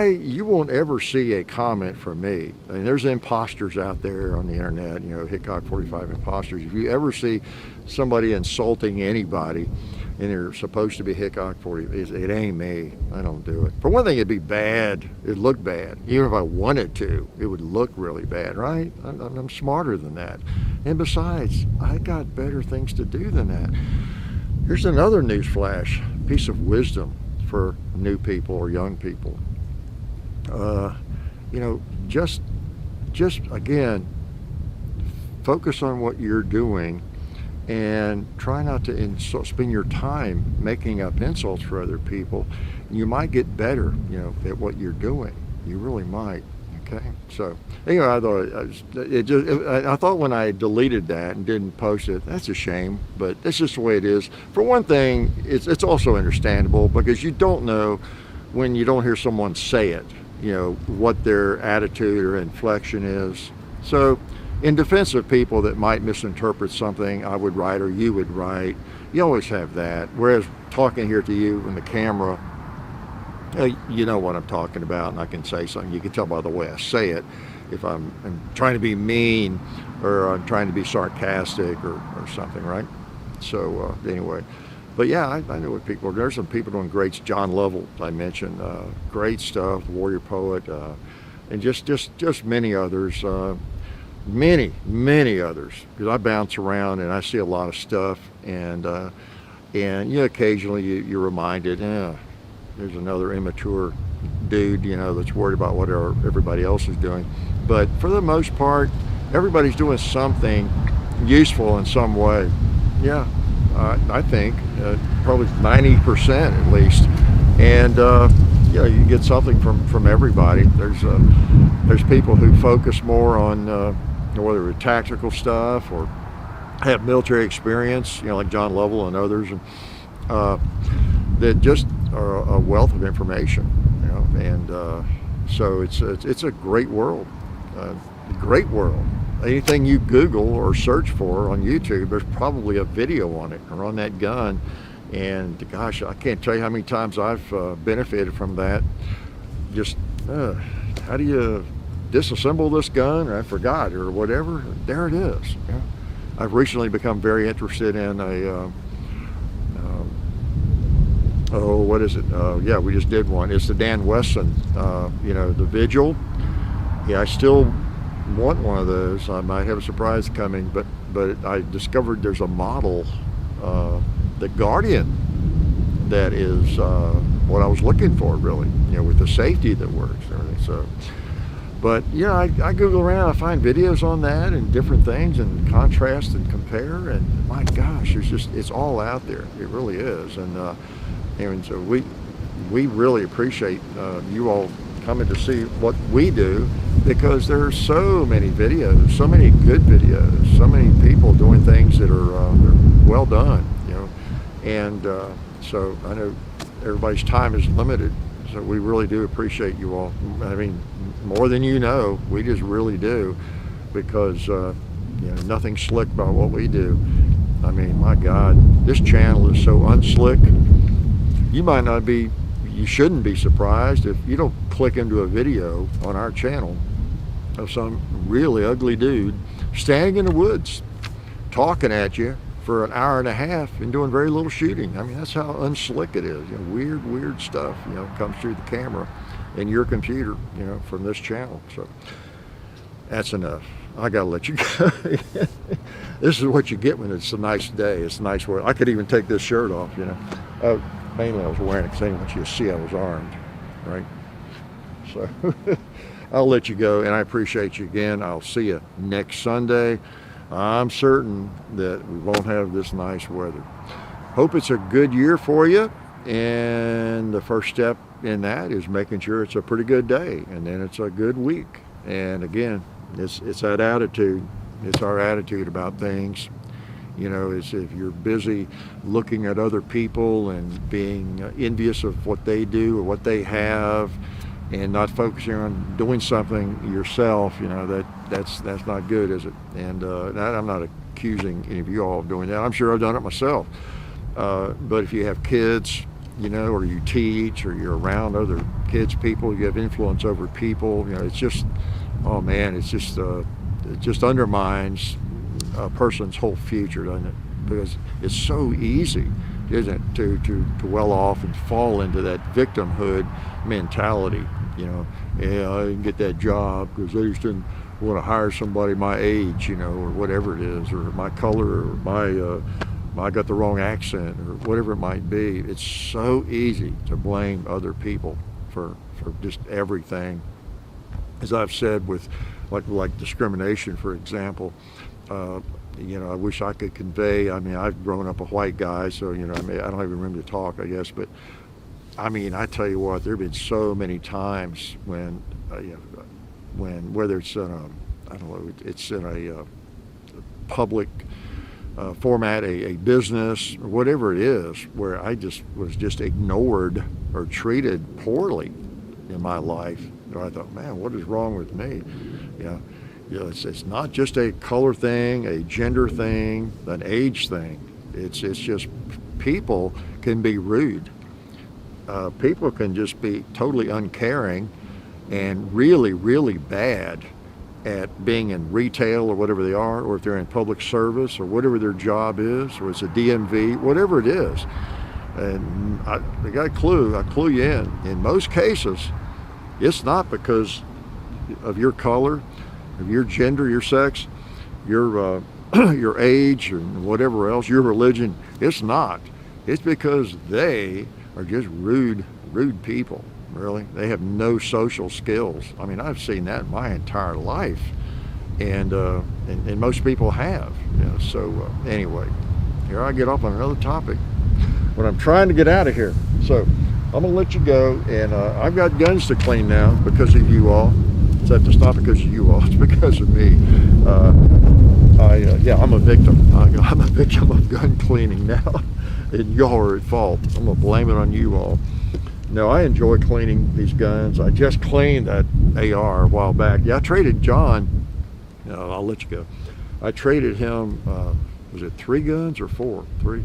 Speaker 1: you won't ever see a comment from me. I mean, there's imposters out there on the internet, Hickok 45 imposters. If you ever see somebody insulting anybody and they're supposed to be Hickok 40, it ain't me. I don't do it. For one thing, it'd be bad. It'd look bad. Even if I wanted to, it would look really bad, right? I'm smarter than that. And besides, I got better things to do than that. Here's another news flash, piece of wisdom for new people or young people. Just again, focus on what you're doing and try not to spend your time making up insults for other people. You might get better, at what you're doing. You really might. Okay. So anyway, I thought when I deleted that and didn't post it, that's a shame. But that's just the way it is. For one thing, it's also understandable because you don't know when you don't hear someone say it, what their attitude or inflection is. So in defense of people that might misinterpret something I would write or you would write, you always have that. Whereas talking here to you in the camera, you know what I'm talking about, and I can say something. You can tell by the way I say it if I'm trying to be mean or I'm trying to be sarcastic or something, right? So anyway, but yeah, I know what people are. There's some people doing great. John Lovell, I mentioned, great stuff. Warrior Poet, and just many others. Many others, because I bounce around and I see a lot of stuff, and occasionally you're reminded, there's another immature dude, that's worried about what everybody else is doing. But for the most part, everybody's doing something useful in some way. Yeah, I think probably 90% at least, and you get something from everybody. There's people who focus more on whether it's tactical stuff or have military experience, like John Lovell and others, and that just are a wealth of information, and so it's a great world, great world. Anything you Google or search for on YouTube, there's probably a video on it or on that gun, and gosh, I can't tell you how many times I've benefited from that. Just how do you disassemble this gun, or I forgot, or whatever. There it is. I've recently become very interested in what is it? We just did one. It's the Dan Wesson, the Vigil. Yeah, I still want one of those. I might have a surprise coming, but I discovered there's a model, the Guardian, that is what I was looking for, really, with the safety that works and everything. So. But I Google around, I find videos on that and different things and contrast and compare, and my gosh, it's all out there. It really is, and so we really appreciate you all coming to see what we do, because there are so many videos, so many good videos, so many people doing things that are well done, and so I know everybody's time is limited. So we really do appreciate you all. I mean, more than we just really do, because nothing's slick about what we do. I mean, my God, this channel is so unslick. You shouldn't be surprised if you don't click into a video on our channel of some really ugly dude standing in the woods talking at you for an hour and a half and doing very little shooting. I mean, that's how unslick it is. Weird stuff, comes through the camera and your computer, from this channel. So that's enough. I gotta let you go. This is what you get when it's a nice day. It's nice weather. I could even take this shirt off, Mainly I was wearing it because I didn't want you to see I was armed, right? So I'll let you go, and I appreciate you again. I'll see you next Sunday. I'm certain that we won't have this nice weather. Hope it's a good year for you, and the first step in that is making sure it's a pretty good day, and then it's a good week. And again, it's that attitude. It's our attitude about things. It's if you're busy looking at other people and being envious of what they do or what they have, and not focusing on doing something yourself, that's not good, is it? And I'm not accusing any of you all of doing that. I'm sure I've done it myself. But if you have kids, or you teach, or you're around other kids, people, you have influence over people, it's just, oh man, it just undermines a person's whole future, doesn't it? Because it's so easy, isn't it, to well off and fall into that victimhood mentality. I didn't get that job because they just didn't want to hire somebody my age, or whatever it is, or my color, or I got the wrong accent, or whatever it might be. It's so easy to blame other people for just everything. As I've said with like discrimination, for example, you know, I wish I could convey. I mean, I've grown up a white guy, so, you know, I mean, I don't even remember to talk, I guess, but I mean, I tell you what, there have been so many times when, you know, whether it's in a, I don't know, it's in a public format, a business, or whatever it is, where I just was just ignored or treated poorly in my life. Or I thought, man, what is wrong with me? You know, it's not just a color thing, a gender thing, an age thing. It's just people can be rude. People can just be totally uncaring and really, really bad at being in retail or whatever they are, or if they're in public service or whatever their job is, or it's a DMV, whatever it is. And I got a clue. I clue you in. In most cases, it's not because of your color, of your gender, your sex, your your age, or whatever else, your religion. It's not. It's because they are just rude people. Really, they have no social skills. I mean, I've seen that my entire life, and most people have. You know, so anyway, here I get off on another topic when I'm trying to get out of here. So I'm gonna let you go, and I've got guns to clean now because of you all. Except it's not because of you all; it's because of me. Yeah, I'm a victim. I'm a victim of gun cleaning now, and y'all are at fault. I'm gonna blame it on you all. No, I enjoy cleaning these guns. I just cleaned that AR a while back. Yeah, I traded John. No, I'll let you go. I traded him, was it 3 guns or 4? 3?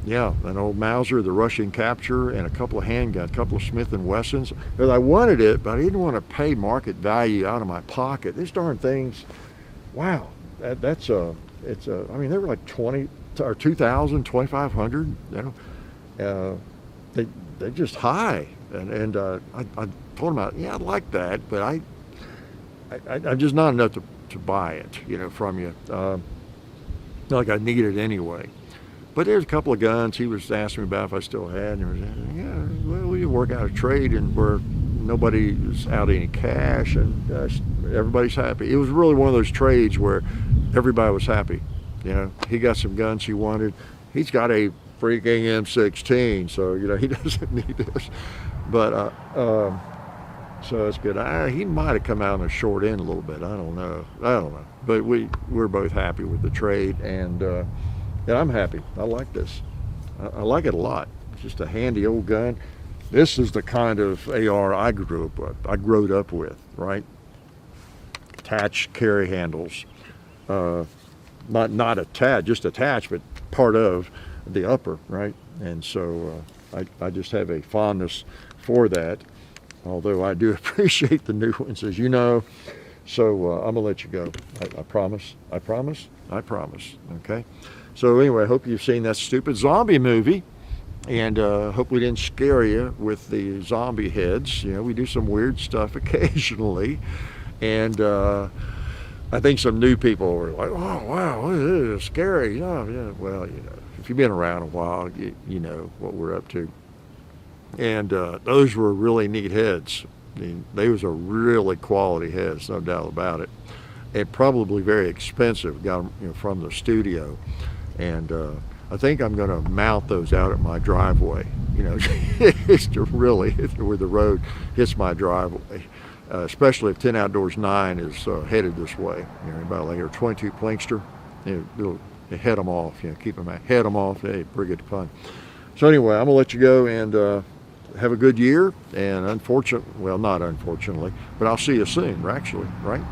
Speaker 1: Yeah, an old Mauser, the Russian Capture, and a couple of handguns, a couple of Smith & Wessons. Because I wanted it, but I didn't want to pay market value out of my pocket. These darn things, wow, I mean, they were like 20 or 2,000, 2,500, you know. They're just high, and I told him, yeah, I'd like that, but I'm just not enough to buy it, you know, from you. Not like I need it anyway. But there's a couple of guns he was asking me about if I still had, and he was saying, yeah, well, we work out a trade, and where nobody's out any cash, and everybody's happy. It was really one of those trades where everybody was happy. You know, he got some guns he wanted. He's got a freaking M16, so you know he doesn't need this, but so it's good. He might have come out on the short end a little bit. I don't know, but we're both happy with the trade, and I'm happy. I like this. I like it a lot. It's just a handy old gun. This is the kind of AR I grew up with, right? Attached carry handles, not attached, just attached, but part of the upper, right? And so I just have a fondness for that, although I do appreciate the new ones, as you know. So I'm gonna let you go. I promise. Okay. So anyway, I hope you've seen that stupid zombie movie, and hope we didn't scare you with the zombie heads. You know, we do some weird stuff occasionally, and I think some new people were like, oh wow, this is scary. Oh, yeah. Well, you know, if you've been around a while, you know what we're up to. And those were really neat heads. I mean, those are really quality heads, no doubt about it. And probably very expensive, got them, you know, from the studio. And I think I'm going to mount those out at my driveway. You know, it's to really where the road hits my driveway. Especially if 10 Outdoors 9 is headed this way. You know, about like a 22 Plankster, you know, head them off. You know, keep them out, head them off. Hey, pretty good fun. So anyway, I'm gonna let you go and have a good year. And not unfortunately, but I'll see you soon. Actually, right?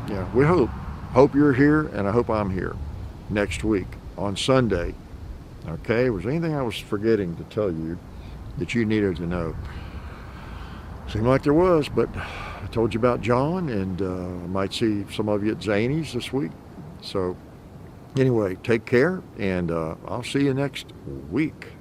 Speaker 1: Yeah, we hope you're here, and I hope I'm here next week on Sunday. Okay. Was there anything I was forgetting to tell you that you needed to know? Seemed like there was, but I told you about John, and I might see some of you at Zany's this week. So anyway, take care, and I'll see you next week.